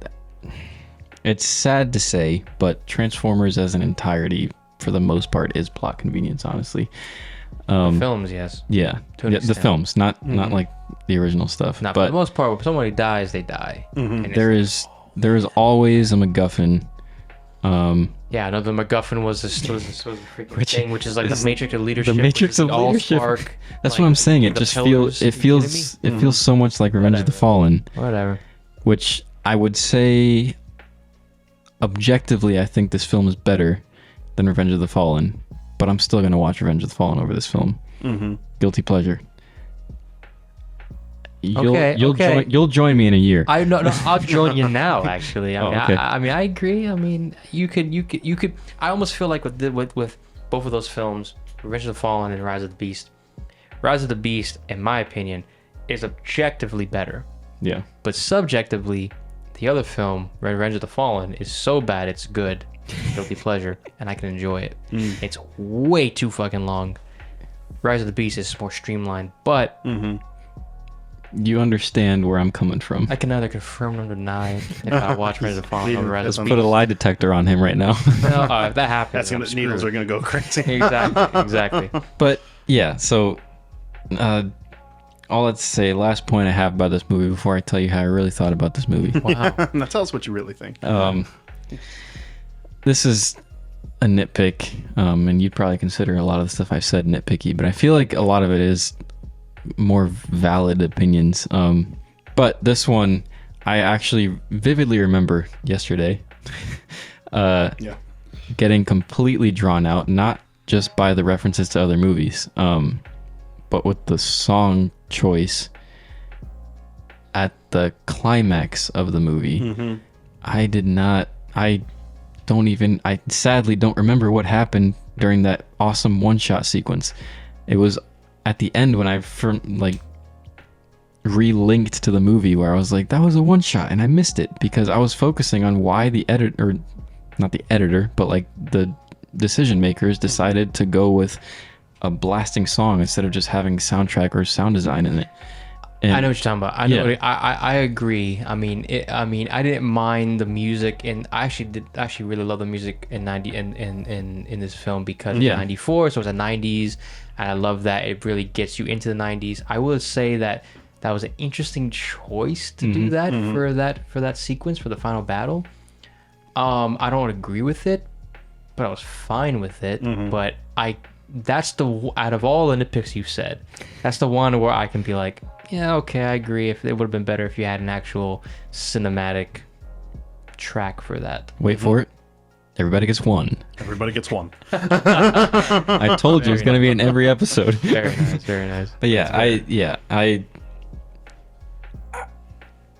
it's sad to say, but Transformers as an entirety, for the most part, is plot convenience. Honestly, Films, yes. yeah, an the extent. films, not like the original stuff. Not for but the most part. When somebody dies, they die. And it's there is always a MacGuffin. Yeah, no, the MacGuffin was a freaking thing, which is like the Matrix of Leadership. The Matrix which is the of Leadership. Allspark, That's like, what I'm saying. It the just pillars. feels You it feels so much like Revenge of the Fallen, Whatever. which I would say objectively, I think this film is better than Revenge of the Fallen, but I'm still gonna watch Revenge of the Fallen over this film. Guilty pleasure. You'll join me in a year. I'll join you now. Actually, I mean, okay. I agree. I mean, you could. I almost feel like with both of those films, Revenge of the Fallen and Rise of the Beast. Rise of the Beast, in my opinion, is objectively better. Yeah. But subjectively, the other film, Revenge of the Fallen, is so bad it's good. Guilty pleasure. And I can enjoy it. It's way too fucking long. Rise of the Beast is more streamlined, but You understand where I'm coming from. I can neither confirm nor deny if I watch Revenge of the Fallen over Rise of the Put a Beast. lie detector on him right now. No, if that happens, That's gonna, needles are gonna go crazy. Exactly. But yeah, so all I'd say, last point I have about this movie before I tell you how I really thought about this movie. Wow. Now tell us what you really think. This is a nitpick, and you'd probably consider a lot of the stuff I've said nitpicky, but I feel like a lot of it is more valid opinions. But this one, I actually vividly remember yesterday getting completely drawn out, not just by the references to other movies, but with the song choice at the climax of the movie. I sadly don't remember what happened during that awesome one-shot sequence. It was at the end when I re-linked to the movie where I was like, that was a one-shot, and I missed it because I was focusing on why the editor, not the editor, but like the decision makers decided to go with a blasting song instead of just having soundtrack or sound design in it. And I know what you're talking about. I know. I agree. I mean, I didn't mind the music, and I actually really love the music in this film because it's 94, so it's the 90s, and I love that it really gets you into the 90s. I will say that was an interesting choice to do that for that sequence for the final battle. I don't agree with it, but I was fine with it. But that's out of all the nitpicks you've said, that's the one where I can be like, yeah, okay, I agree. If it would have been better if you had an actual cinematic track for that. wait for it. Everybody gets one. Everybody gets one. I told you it's going to be in every episode. Very nice, very nice. But I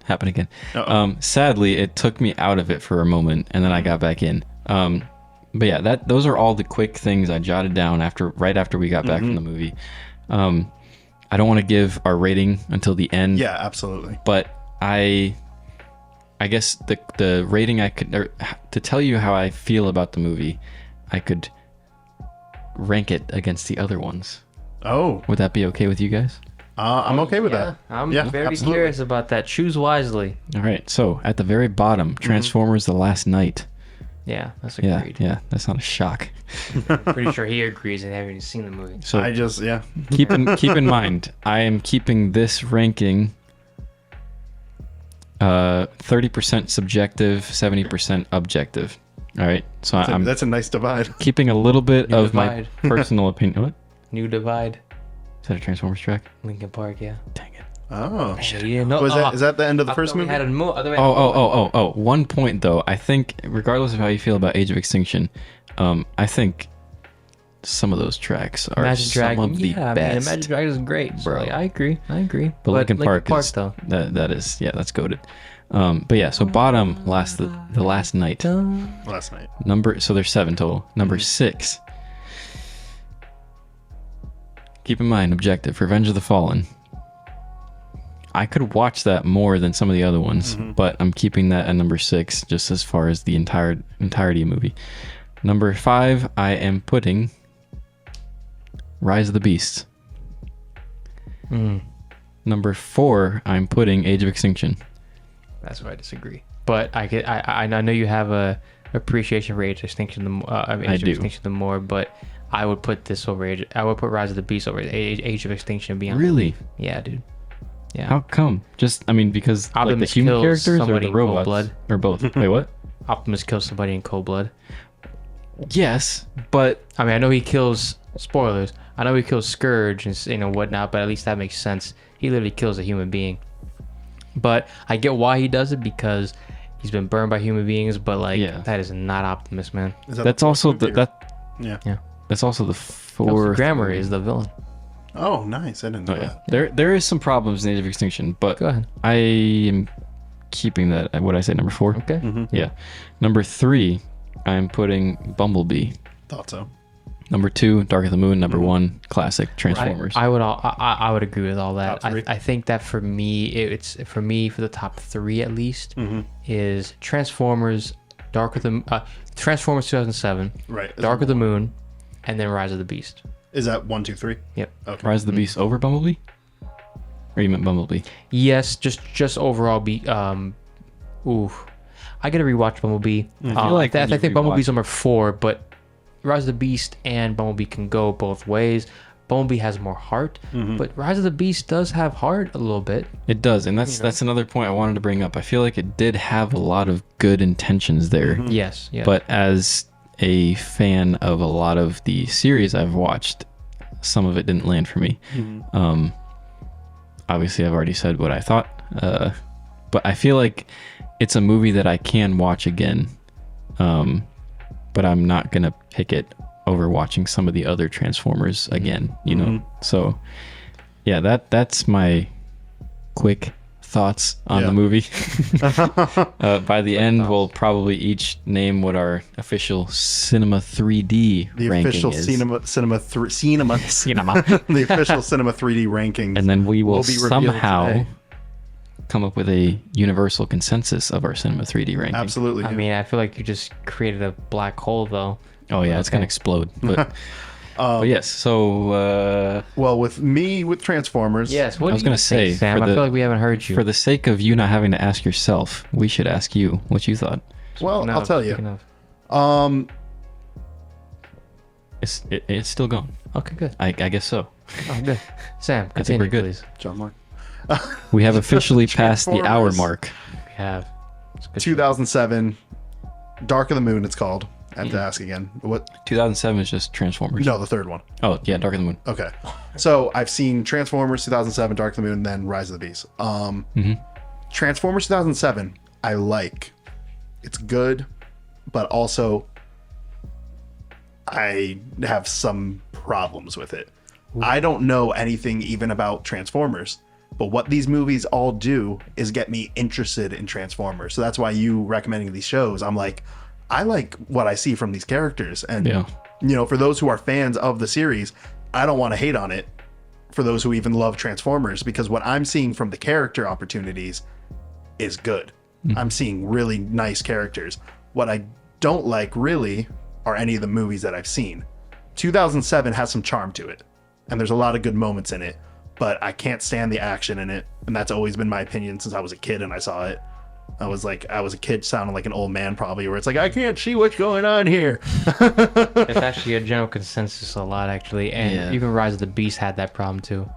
happen again. Sadly, it took me out of it for a moment, and then I got back in. But yeah, those are all the quick things I jotted down right after we got back from the movie. I don't want to give our rating until the end. Yeah, absolutely. But I guess the rating to tell you how I feel about the movie, I could rank it against the other ones. Oh, Would that be okay with you guys? I'm okay with that. I'm Yeah, very absolutely. curious about that. Choose wisely. All right. So at the very bottom, Transformers: The Last Night. Yeah, that's Yeah, agreed. yeah, that's not a shock. Pretty sure he agrees and haven't even seen the movie. So I keep in mind, I am keeping this ranking 30% subjective, 70% objective. All right, so I'm that's a nice divide. keeping a little bit New of my divide. personal opinion. What? New Divide, Is that a Transformers track? Linkin Park. Yeah. Dang it. Oh, You didn't know? is that the end of the first movie? Oh. 1 point though. I think, regardless of how you feel about Age of Extinction, I think some of those tracks are Imagine some Dragon. of the Yeah, best. I mean, Imagine Dragon is great, Bro. Like, I agree. But Linkin Park is though. that is that's goated. But yeah, so bottom the last night. Last night. So there's 7 total. Number 6. Keep in mind, objective, Revenge of the Fallen. I could watch that more than some of the other ones, but I'm keeping that at number 6 just as far as the entirety of the movie. Number 5, I am putting Rise of the Beasts. Number 4, I'm putting Age of Extinction. That's where I disagree. But I know you have a appreciation for Age of Extinction. Age of do. Extinction the more, but I would put this over Age. I would put Rise of the Beast over Age of Extinction. Beyond Really? Yeah, dude. Yeah. How come? Just, I mean, because like the Optimus human kills characters or somebody the in cold robots? blood. Or both? Wait, what? Optimus kills somebody in cold blood. Yes, but I mean, I know he kills. Spoilers. I know he kills Scourge and whatnot, but at least that makes sense. He literally kills a human being. But I get why he does it because he's been burned by human beings. But like, that is not Optimus, man. Is that that's the also fourth movie, yeah. That's also the Kelsey 4th. Grammer is the villain. Oh, nice. I didn't know that. There is some problems in Age of Extinction, but Go ahead. I am keeping that at what I say, number 4. Okay. Yeah. Number 3, I'm putting Bumblebee. Thought so. Number 2, Dark of the Moon. Number 1, classic Transformers. I would agree with all that. Top three? I think that for me, it's for the top 3 at least is Transformers, Transformers 2007, Right. Dark of the Moon, and then Rise of the Beast. Is that 1, 2, 3? Yep. Okay. Rise of the Beast over Bumblebee? Or you meant Bumblebee? Yes, just overall I gotta rewatch Bumblebee. feel like I when you think Bumblebee's rewatch- number 4, but Rise of the Beast and Bumblebee can go both ways. Bumblebee has more heart, but Rise of the Beast does have heart a little bit. It does, and that's another point I wanted to bring up. I feel like it did have a lot of good intentions there. Yes, yeah. But as a fan of a lot of the series I've watched, some of it didn't land for me. Obviously, I've already said what I thought, but I feel like it's a movie that I can watch again, but I'm not gonna pick it over watching some of the other Transformers again. You know, so yeah, that's my quick thoughts on the movie. By the end, we'll probably each name what our official Cinema 3D The ranking official is. cinema Cinema. the official cinema 3D rankings. And then we will be revealed somehow today. come up with a universal consensus of our Cinema 3D ranking. Absolutely. I mean, I feel like you just created a black hole, though. Oh yeah, it's gonna explode. But, but yes, so well, with Transformers. Yes. What I was gonna say, Sam? for I the- feel like we haven't heard you. for the sake of you not having to ask yourself, we should ask you what you thought. Well, Speaking I'll of- tell you. speaking of- It's still going. Okay, good. I guess so. Oh, good. Sam, I think continue, we're good. please. John Mark. We have officially passed the hour Transformers. mark. We have. It's good. 2007, Dark of the Moon. It's called. I have to ask again. What? 2007 is just Transformers. No, the third one. Oh yeah, Dark of the Moon. Okay. So I've seen Transformers 2007, Dark of the Moon, and then Rise of the Beast. Transformers 2007, I like. It's good, but also I have some problems with it. I don't know anything even about Transformers, but what these movies all do is get me interested in Transformers. So that's why you recommending these shows, I'm like, I like what I see from these characters. And, Yeah. you know, for those who are fans of the series, I don't want to hate on it for those who even love Transformers, because what I'm seeing from the character opportunities is good. I'm seeing really nice characters. What I don't like really are any of the movies that I've seen. 2007 has some charm to it, and there's a lot of good moments in it, but I can't stand the action in it, and that's always been my opinion since I was a kid and I saw it. I was a kid sounding like an old man probably, where it's like, I can't see what's going on here. It's actually a general consensus a lot, actually. And Yeah. even Rise of the Beast had that problem, too.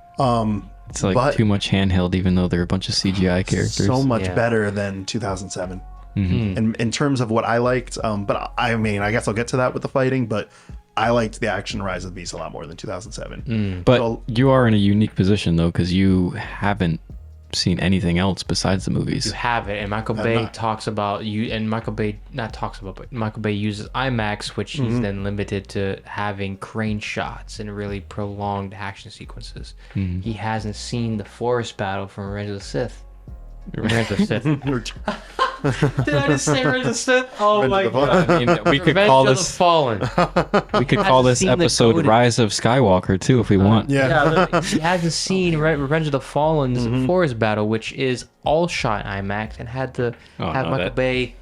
It's like But- too much handheld, even though they're a bunch of CGI characters. So much Yeah. better than 2007. In terms of what I liked, but I mean, I guess I'll get to that with the fighting, but I liked the action Rise of the Beast a lot more than 2007. But So- you are in a unique position though, because you haven't seen anything else besides the movies. You have it, and Michael I'm Bay not. talks about you, and Michael Bay not talks about, but Michael Bay uses IMAX, which he's then limited to having crane shots and really prolonged action sequences. He hasn't seen the forest battle from Revenge of the Sith. Revenge of the Sith. Did I just say Revenge of the Sith? Oh my of the god! I mean, we could Revenge call of this the Fallen. we could call this seen the episode goated- Rise of Skywalker too, if we want. Yeah. He hasn't seen Revenge of the Fallen's forest battle, which is all shot in IMAX, and had to Oh, have no, Michael that- Bay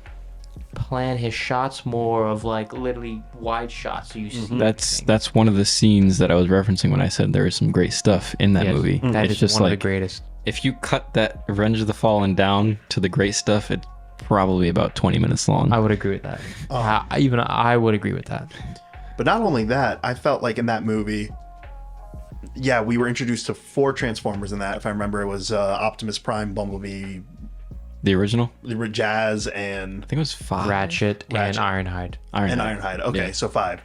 plan his shots more of like literally wide shots, so you see. That's one of the scenes that I was referencing when I said there is some great stuff in that Yes, movie. That It's is just one of like the greatest. if you cut that Revenge of the Fallen down to the great stuff, it's probably about 20 minutes long. I would agree with that. I would agree with that. But not only that, I felt like in that movie, yeah, we were introduced to 4 Transformers in that. If I remember, it was Optimus Prime, Bumblebee, The original? Jazz, and I think it was 5. Ratchet and Ratchet. Ironhide. Ironhide. Okay, Yeah. so 5.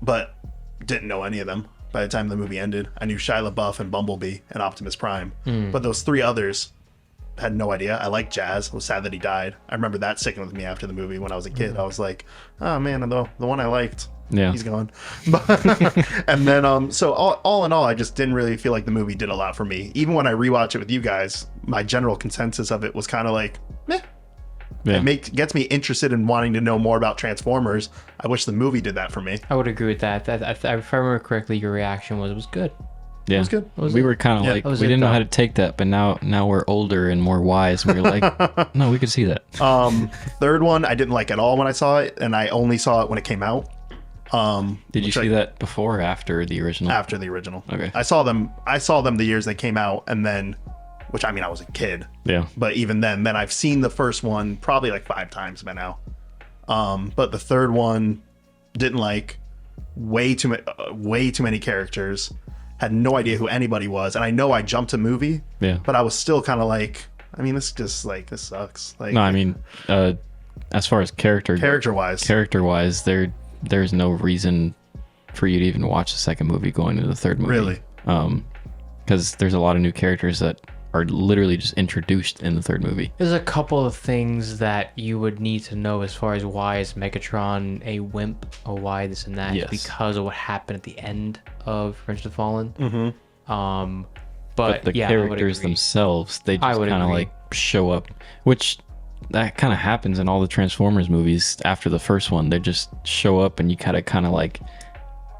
But didn't know any of them by the time the movie ended. I knew Shia LaBeouf and Bumblebee and Optimus Prime, but those 3 others had no idea. I liked Jazz. I was sad that he died. I remember that sticking with me after the movie when I was a kid. I was like, oh man, the one I liked, Yeah. he's gone. But, and then so all in all, I just didn't really feel like the movie did a lot for me. Even when I rewatch it with you guys, my general consensus of it was kind of like, meh. Yeah. Gets me interested in wanting to know more about Transformers. I wish the movie did that for me. I would agree with that. If I remember correctly, your reaction was it was good. Yeah, was good. We were kind of Yeah. like That was we it, didn't know though. how to take that, but now we're older and more wise. And we were like, no, we could see that. Third one, I didn't like at all when I saw it, and I only saw it when it came out. Did you see that before or after the original? After the original. Okay. I saw them the years they came out, and then, which I mean, I was a kid, Yeah. but even then I've seen the first one probably like 5 times by now. But the third one didn't like, way too many characters, had no idea who anybody was, and I know I jumped a movie, Yeah. but I was still kind of like, I mean, this sucks. Like, No, I mean, as far as character wise, there's no reason for you to even watch the second movie going into the third movie. Really? Because there's a lot of new characters that are literally just introduced in the third movie. There's a couple of things that you would need to know as far as why is Megatron a wimp or why this and that, Yes. because of what happened at the end of Revenge of the Fallen. Mm-hmm. But The yeah, I would characters agree. themselves, they I just would kind of agree. like show up, which that kind of happens in all the Transformers movies after the first one. They just show up and you kind of like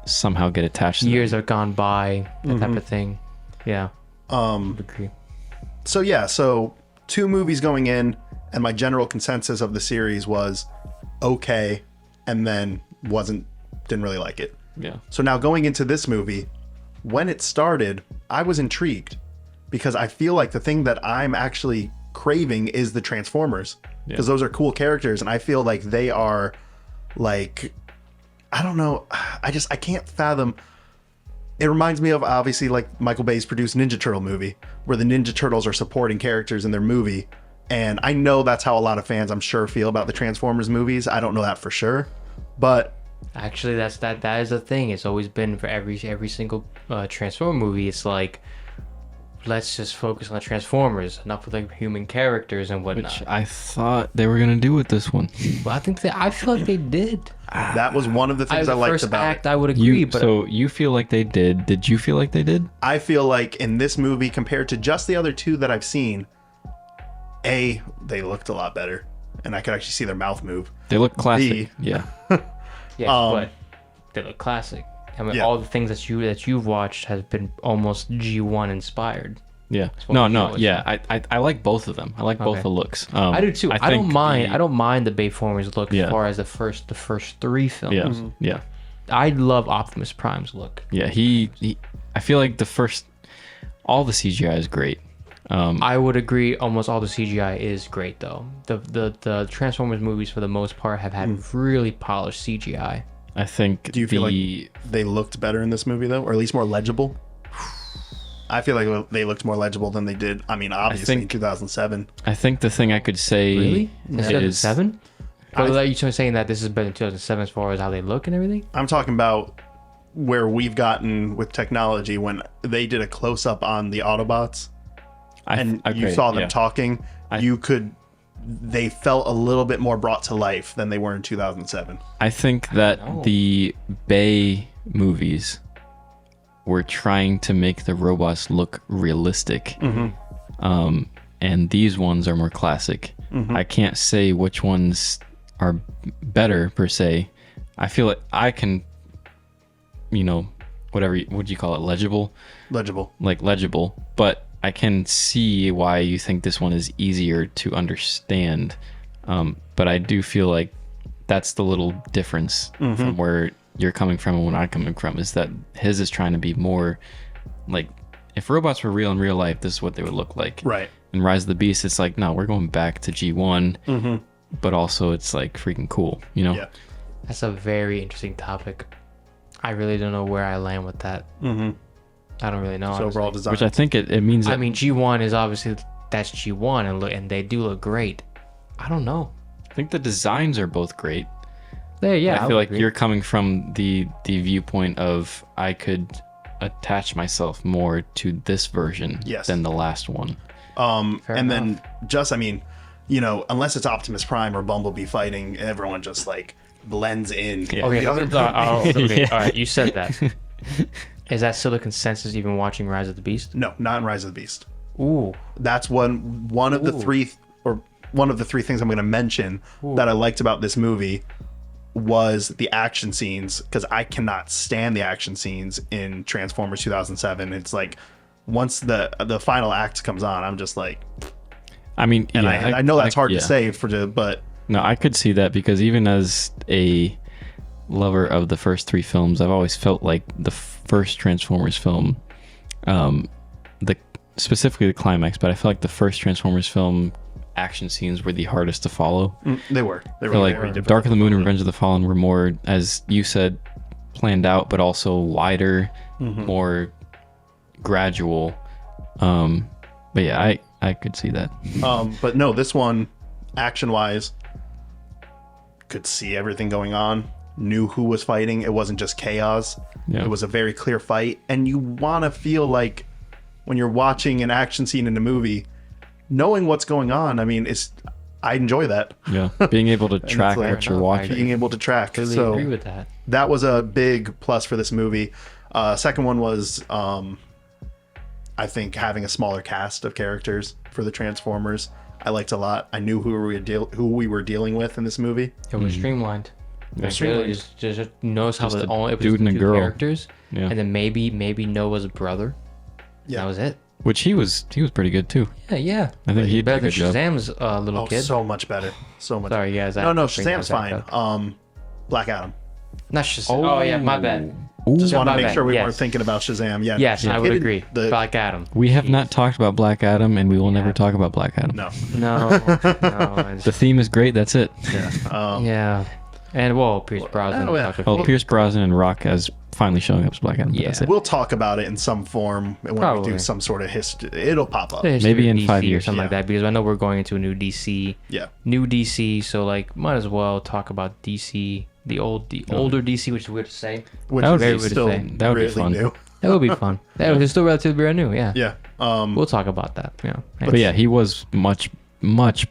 somehow get attached to them. Years have gone by, that type of thing. Yeah, I would agree. So yeah, so 2 movies going in, and my general consensus of the series was okay, and then didn't really like it. Yeah. So now going into this movie, when it started, I was intrigued because I feel like the thing that I'm actually craving is the Transformers, because those are cool characters, and I feel like they are like, I don't know, I can't fathom. It reminds me of, obviously, like Michael Bay's produced Ninja Turtle movie, where the Ninja Turtles are supporting characters in their movie. And I know that's how a lot of fans, I'm sure, feel about the Transformers movies. I don't know that for sure, but Actually, that is a thing. It's always been for every single Transformer movie. It's like, let's just focus on the Transformers, enough with like human characters and whatnot. Which I thought they were gonna do with this one. Well, I feel like they did. that was one of the things I The liked first about act, it. I would agree, but So you feel like they did? Did you feel like they did? I feel like in this movie, compared to just the other 2 that I've seen, they looked a lot better, and I could actually see their mouth move. They look classic. Yeah. yes, but they look classic. I mean, Yeah. all the things that you've watched has been almost G1 inspired. Yeah. what No, we no. always Yeah. I like both of them. I like both Okay. the looks. I do too. I don't think mind. the- I don't mind the Bayformers look Yeah. as far as the first 3 films. Yeah. Yeah. I love Optimus Prime's look. Yeah. He. I feel like all the CGI is great. I would agree. Almost all the CGI is great, though. The Transformers movies, for the most part, have had really polished CGI. I think. Do you feel like they looked better in this movie, though, or at least more legible? I feel like they looked more legible than they did. I mean, obviously, in think- 2007. I think the thing I could say Really? In is 2007? Are you saying that this is better in 2007 as far as how they look and everything? I'm talking about where we've gotten with technology when they did a close up on the Autobots and you saw them talking. They felt a little bit more brought to life than they were in 2007. I think that know. the Bay movies were trying to make the robots look realistic. And these ones are more classic. I can't say which ones are better per se. I feel like I can, would you call it, legible, but I can see why you think this one is easier to understand. But I do feel like that's the little difference from where you're coming from and where I'm coming from, is that his is trying to be more like, if robots were real in real life, this is what they would look like. Right. In Rise of the Beast, it's like, no, we're going back to G1, but also it's like freaking cool, Yeah. That's a very interesting topic. I really don't know where I land with that. I don't really know. So honestly. overall design. Which I think it means that, I mean, G1 is obviously, that's G1, and they do look great. I don't know. I think the designs are both great. Yeah, I feel like you're coming from the viewpoint of, I could attach myself more to this version Yes. than the last one. And then unless it's Optimus Prime or Bumblebee fighting, everyone just like blends in. Yeah. Okay, The other okay, Yeah. all right, you said that. Is that still the consensus even watching Rise of the Beast? No, not in Rise of the Beast. Ooh. That's one of the Ooh. 3, or one of the three things I'm going to mention that I liked about this movie was the action scenes, because I cannot stand the action scenes in Transformers 2007. It's like once the final act comes on, I'm just like, I mean, and yeah, I know that's hard yeah. to say but No, I could see that, because even as a lover of the first three films, I've always felt like the first Transformers film, specifically the climax, but I feel like the first Transformers film action scenes were the hardest to follow. they were I feel like very difficult Dark of the to Moon and follow. Revenge of the Fallen were more, as you said, planned out, but also wider, more gradual. But yeah, I could see that. But no, this one, action wise, could see everything going on, knew who was fighting. It wasn't just chaos. Yeah. It was a very clear fight, and you want to feel like when you're watching an action scene in a movie, knowing what's going on. I mean, I enjoy that. Yeah, being able to track like- what you're I watching. Being able to track. Completely So agree with that. that was a big plus for this movie. Second one was, I think, having a smaller cast of characters for the Transformers. I liked a lot. I knew who we were dealing with in this movie. It was streamlined. Like, Streamlined. really just notice how Just the a only it was dude and a two girl. characters, Yeah. and then maybe Noah's brother. Yeah. That was it. Which he was pretty good too. Yeah. I think he did a better than good job. Shazam's little Oh, kid. so much better. So much. Sorry, guys. No, I Shazam's fine. Black Adam. Not Shazam. Oh, yeah, my bad. Ooh. Just want to my make bad. sure we Yes. weren't thinking about Shazam. Yeah. Yes, I would Hidden- agree. Black Adam. We have not talked about Black Adam, and we will never talk about Black Adam. No. No, no. The theme is great. That's it. Yeah. Yeah. And well, Pierce Brosnan. Oh, yeah. Dr. Well, Fate. Pierce Brosnan and Rock as finally showing up as Black Adam. But Yeah. that's it. We'll talk about it in some form when we Probably. do some sort of history. It'll pop up. The history Maybe of in 5 DC or years, something like yeah. that, because I know we're going into a new DC. Yeah. New DC, so like might as well talk about DC, the older DC, which is weird to say. Which That would is be still say. That would be really fun. new. That would be fun. That was still relatively brand new. Yeah. Yeah. We'll talk about that. Yeah. But yeah, he was much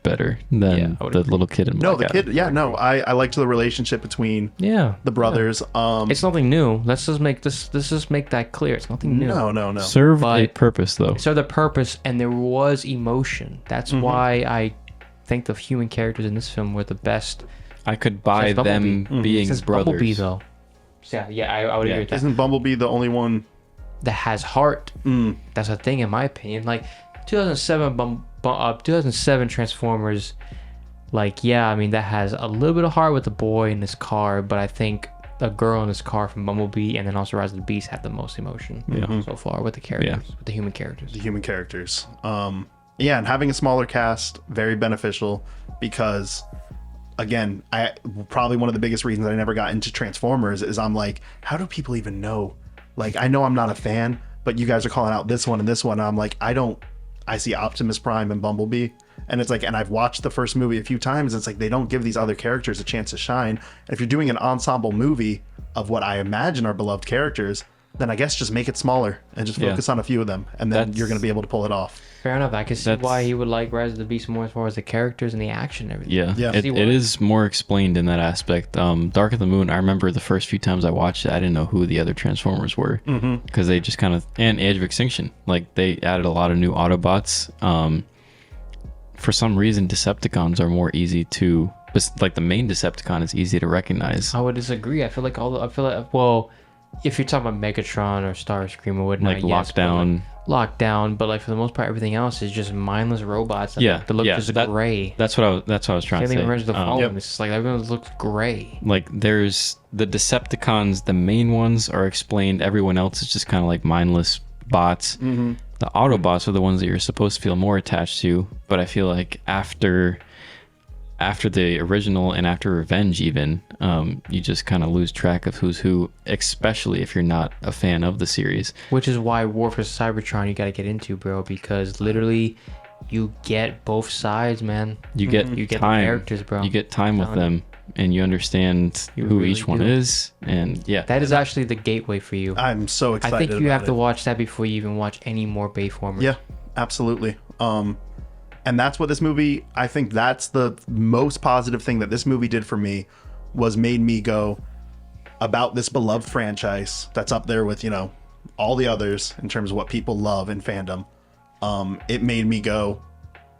better than Yeah, I would the agree. little kid in Black No, the Adam. kid. Yeah. No, I liked the relationship between Yeah. the brothers. It's nothing new. Let's just make that clear. It's nothing new. No. Served a But- purpose though. So the purpose, and there was emotion. That's why I think the human characters in this film were the best. I could buy Says Bumblebee. them being Since brothers. Bumblebee though. Yeah, I would Yeah. agree with that. Isn't Bumblebee the only one? That has heart. That's a thing in my opinion. Like 2007 Transformers. Like I mean that has a little bit of heart with the boy in his car, but I think the girl in his car from Bumblebee and then also Rise of the Beast had the most emotion so far with the characters, with the human characters. The human characters. Yeah, and having a smaller cast, very beneficial because, again, probably one of the biggest reasons I never got into Transformers is I'm like, how do people even know? Like, I know I'm not a fan, but you guys are calling out this one and this one. And I'm like, I see Optimus Prime and Bumblebee. And it's like, and I've watched the first movie a few times. It's like, they don't give these other characters a chance to shine. And if you're doing an ensemble movie of what I imagine are beloved characters, then I guess just make it smaller and just focus on a few of them. And then you're going to be able to pull it off. Fair enough. I can see why he would like Rise of the Beast more as far as the characters and the action and everything. Yeah, Yeah. it is more explained in that aspect. Dark of the Moon, I remember the first few times I watched it, I didn't know who the other Transformers were because they just kind of, and Age of Extinction, like they added a lot of new Autobots. For some reason, Decepticons are more easy to, like the main Decepticon is easy to recognize. I would disagree. I feel like if you're talking about Megatron or Starscream or whatnot, Like yes, but, Lockdown. Lockdown, but like for the most part, everything else is just mindless robots. That look just that- gray. That's what I was trying Same to thing say. with Revenge of the Fallen. Yep. It's just like everyone looks gray. Like there's the Decepticons, the main ones are explained. Everyone else is just kind of like mindless bots. The Autobots are the ones that you're supposed to feel more attached to. But I feel like after the original and after Revenge, even you just kind of lose track of who's who, especially if you're not a fan of the series. Which is why War for Cybertron you got to get into, bro, because literally you get both sides, man. You get You get the time. characters, bro. You get time with Telling you. them, and you understand You who really each one do. is. And yeah, That is actually the gateway for you. I'm so I excited. think you about have it. to watch that before you even watch any more Bayformers. Yeah, absolutely. And that's what this movie, I think that's the most positive thing that this movie did for me, was made me go about this beloved franchise that's up there with, all the others in terms of what people love in fandom. It made me go,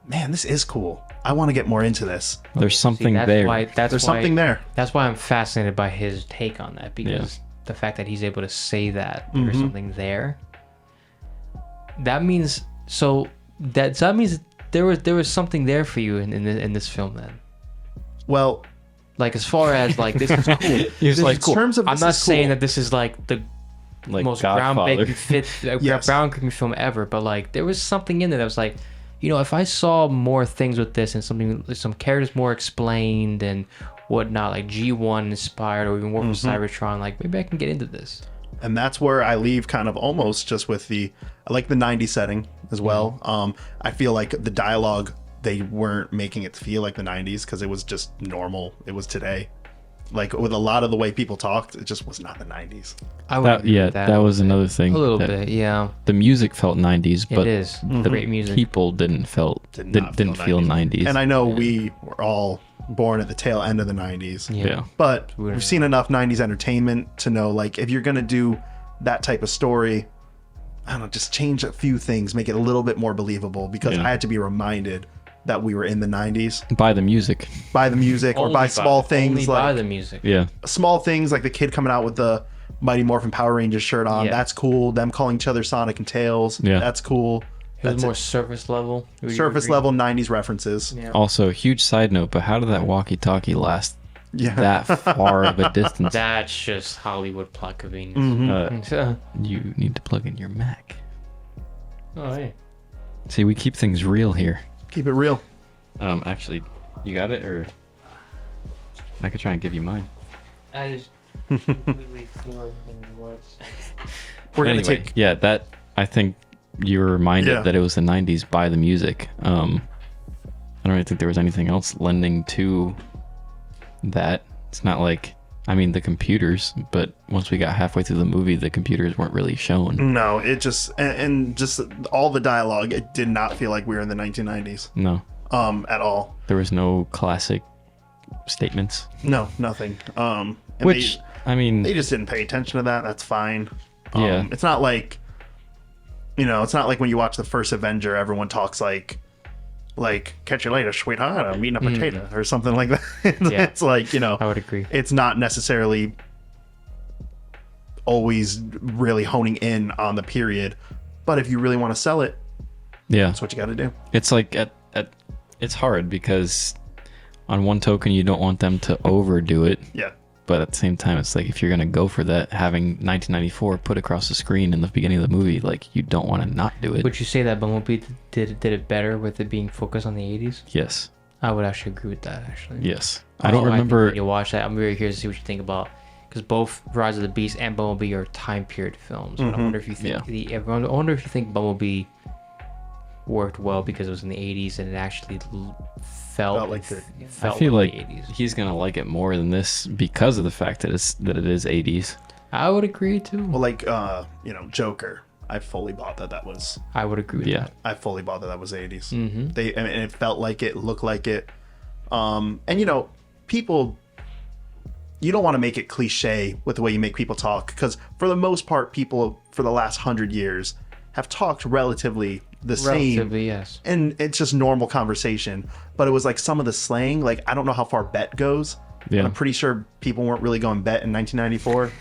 man, this is cool. I want to get more into this. There's something that's there. Why, that's There's why, something there. That's why I'm fascinated by his take on that, because the fact that he's able to say that there's something there, that means that means there was something there for you in this film then. Well, Like, as far as like, this is cool. He's This like, is cool. in terms of I'm this not is saying cool. that this is like the like most Godfather. groundbreaking film ever, but like there was something in there that was like, you know, if I saw more things with this and some characters more explained and whatnot, like G1 inspired or even more from Cybertron, like maybe I can get into this. and that's where I leave kind of almost just with I like the 90s setting as well. I feel like the dialogue, they weren't making it feel like the 90s because it was just normal. It was today. Like with a lot of the way people talked, it just was not the 90s. I would agree with that was another thing. a little that bit, yeah. The music felt 90s, but It is the great music. people didn't Didn't feel 90s. And I know we were all born at the tail end of the 90s. yeah. But Weird. we've seen enough 90s entertainment to know, like, if you're going to do that type of story, I don't know, just change a few things, make it a little bit more believable, because Yeah. I had to be reminded that we were in the 90s By the music. by the music or by small things only by like the music. Yeah. small things like the kid coming out with the Mighty Morphin Power Rangers shirt on. Yeah. That's cool. Them calling each other Sonic and Tails. Yeah. That's cool. It was That's more it. surface level. Would you Surface agree? level 90s references. Yeah. Also, huge side note, but how did that walkie-talkie last Yeah. that far of a distance? That's just Hollywood plot convenience. Uh, you need to plug in your Mac. Oh, yeah. See, we keep things real here. Keep it real. Actually, you got it, or I could try and give you mine. I just completely floored in words. We're going to Anyway, take. yeah, that I think you were reminded Yeah. that it was the 90s by the music. I don't really think there was anything else lending to that. It's not like, I mean, the computers, but once we got halfway through the movie, the computers weren't really shown. No, it just. And just all the dialogue, it did not feel like we were in the 1990s No, at all. there was no classic statements. No, nothing. And Which, I mean, they just didn't pay attention to that. That's fine. Yeah. It's not like, it's not like when you watch the first Avenger, everyone talks like catch you later, sweetheart, I'm eating a potato or something like that. Yeah. It's like, I would agree. it's not necessarily always really honing in on the period, but if you really want to sell it, yeah, that's what you got to do. it's like it's hard because on one token you don't want them to overdo it, Yeah. but at the same time it's like if you're gonna go for that, having 1994 put across the screen in the beginning of the movie, like you don't want to not do it. Would you say that Bumblebee did it better with it being focused on the 80s? Yes, I would actually agree with that, actually. yes. I don't think remember. when you watch that, I'm very curious to see what you think about, because both Rise of the Beast and Bumblebee are time period films. But I wonder if you think I wonder if you think Bumblebee worked well because it was in the 80s and it actually felt like the- I feel like the 80s. he's gonna like it more than this because of the fact that it is 80s. I would agree too. Well, like, Joker, I fully bought that was, I would agree with Yeah. that. I fully bought that was 80s. Mm-hmm. And it felt like it, looked like it. And people, you don't want to make it cliche with the way you make people talk, because for the most part, people for the last 100 years have talked relatively the same, Relatively, yes. and it's just normal conversation. But it was like some of the slang, like I don't know how far bet goes. Yeah. I'm pretty sure people weren't really going bet in 1994.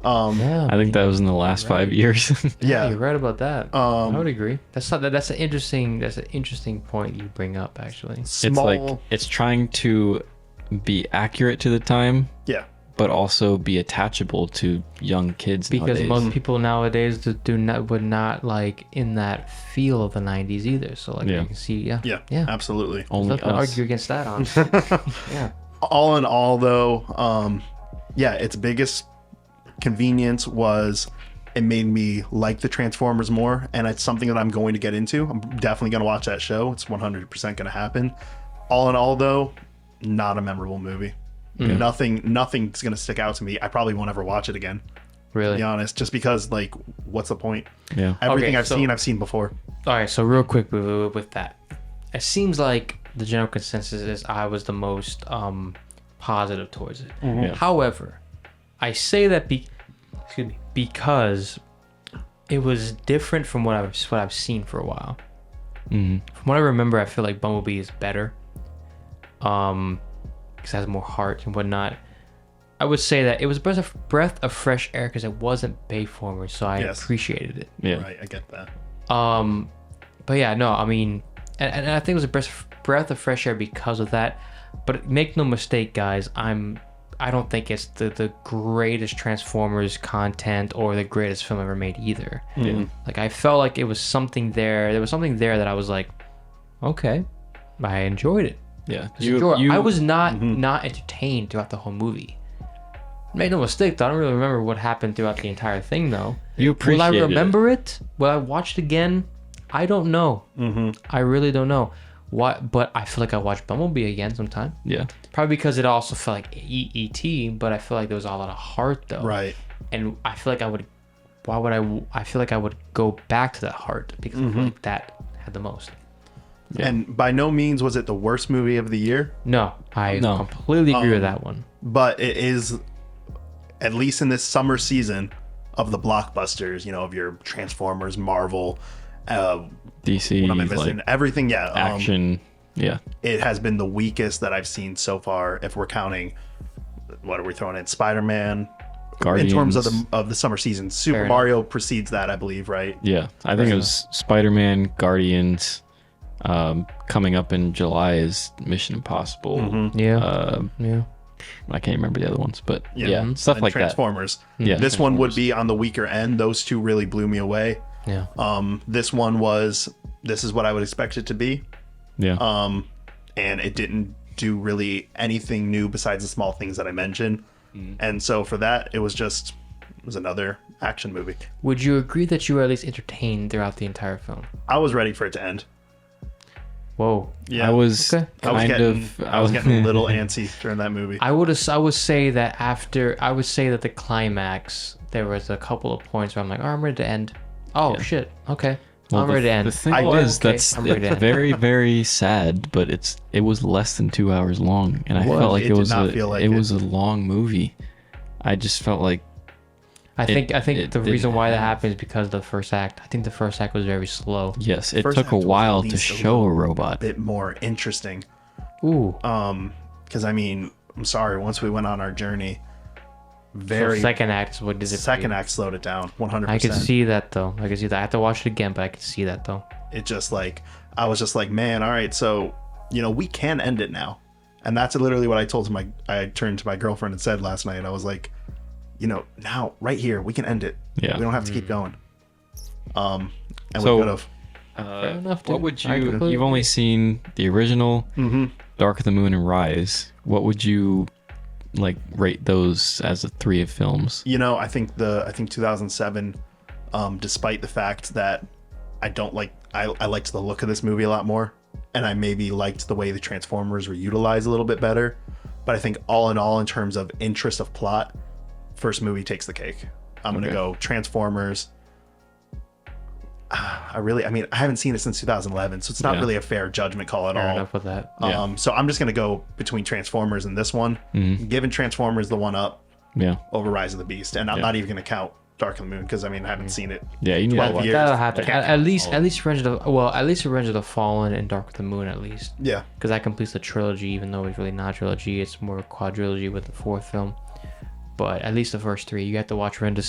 Yeah, I think that was in the last 5 years. Yeah. you're right about that. I would agree. That's an interesting point you bring up, actually. It's like it's trying to be accurate to the time, yeah. but also be attachable to young kids Because nowadays. most people nowadays would not like in that feel of the 90s either. So like Yeah. you can see, Yeah, yeah. absolutely. Only Nothing to us. argue against that on. Yeah. All in all, though, its biggest convenience was it made me like the Transformers more, and it's something that I'm going to get into. I'm definitely going to watch that show. It's 100% going to happen. All in all, though, not a memorable movie. Nothing's going to stick out to me. I probably won't ever watch it again, to Really. be honest, just because, like, what's the point? Yeah. Everything Okay, I've seen before. All right. So real quick with that, it seems like the general consensus is I was the most positive towards it. Yeah. However, I say that because it was different from what I've seen for a while. Mhm. From what I remember, I feel like Bumblebee is better. because it has more heart and whatnot. I would say that it was a breath of fresh air because it wasn't Bayformers, so I appreciated it. Yeah. Right, I get that. But yeah, no, I mean, and I think it was a breath of fresh air because of that. But make no mistake, guys, I don't think it's the greatest Transformers content or the greatest film ever made either. Yeah. Like, I felt like it was something there. There was something there that I was like, okay, I enjoyed it. Yeah. I was not entertained throughout the whole movie. Make no mistake, though, I don't really remember what happened throughout the entire thing, though. You appreciate Will I remember it? Will I watch it again? I don't know. I really don't know. But I feel like I watched Bumblebee again sometime. Yeah. Probably because it also felt like E.T., but I feel like there was a lot of heart, though. Right. And I feel like I would go back to that heart because I feel like that had the most. Yeah. And by no means was it the worst movie of the year, No, I completely agree with that one. but it is, at least in this summer season, of the blockbusters, of your Transformers, Marvel, DC, what am I missing? like, Everything, yeah. action. Yeah. It has been the weakest that I've seen so far, if we're counting, what are we throwing in? Spider-Man, Guardians. in terms of the summer season. Super Fair Mario precedes that, I believe, right? Yeah. I think it was Spider-Man, Guardians. Coming up in July is Mission Impossible. Yeah. Yeah. I can't remember the other ones, but yeah, And stuff like Transformers. Yeah, This one would Transformers. be on the weaker end. Those two really blew me away. Yeah. This is what I would expect it to be. that. Yeah. And it didn't do really anything new besides the small things that I mentioned. And so for that, it was another action movie. Would you agree that you were at least entertained throughout the entire film? I was ready for it to end. Whoa. Yeah, I was Okay. I was getting a little antsy during that movie. I would say that the climax, there was a couple of points where I'm like, oh, I'm ready to end. Oh, shit. Okay. I'm ready to end. The thing I was, did. that's I'm ready to it's end. very, very sad, but it was less than 2 hours long, and I was. felt like It it did was not feel like it it. was a long movie. I just felt like I think it the didn't reason why that have- happened is because of the first act. I think the first act was very slow. yes, it First took a act was while at to least show a robot. bit more interesting. Ooh. Because I mean, I'm sorry, once we went on our journey, So second act is what did it. second act slowed it down 100%. I could see that though. I could see that. I have to watch it again, but I could see that though. It just like, I was just like, man, all right, so we can end it now. And that's literally what I turned to my girlfriend and said last night. I was like, now right here we can end it. Yeah. We don't have to keep going. And So- we could have. Fair enough, What dude. would I you? completely You've only agree. seen the original, Dark of the Moon, and Rise. What would you rate those as the three of films? I think 2007, despite the fact that I liked the look of this movie a lot more, and I maybe liked the way the Transformers were utilized a little bit better. But I think all in all, in terms of interest of plot, first movie takes the cake. I'm gonna go Transformers. I haven't seen it since 2011, so it's not Yeah. really a fair judgment call at Fair all. enough with that. Yeah. So I'm just gonna go between Transformers and this one, giving Transformers the one up Yeah, over Rise of the Beast, and I'm not even gonna count Dark of the Moon because I haven't seen it. yeah. You need to 12 watch. years. That'll happen. Can't At least Revenge of the Fallen and Dark of the Moon at least. Yeah, Because that completes the trilogy, even though it's really not a trilogy. It's more a quadrilogy with the fourth film. But at least the first three, you have to watch Revenge of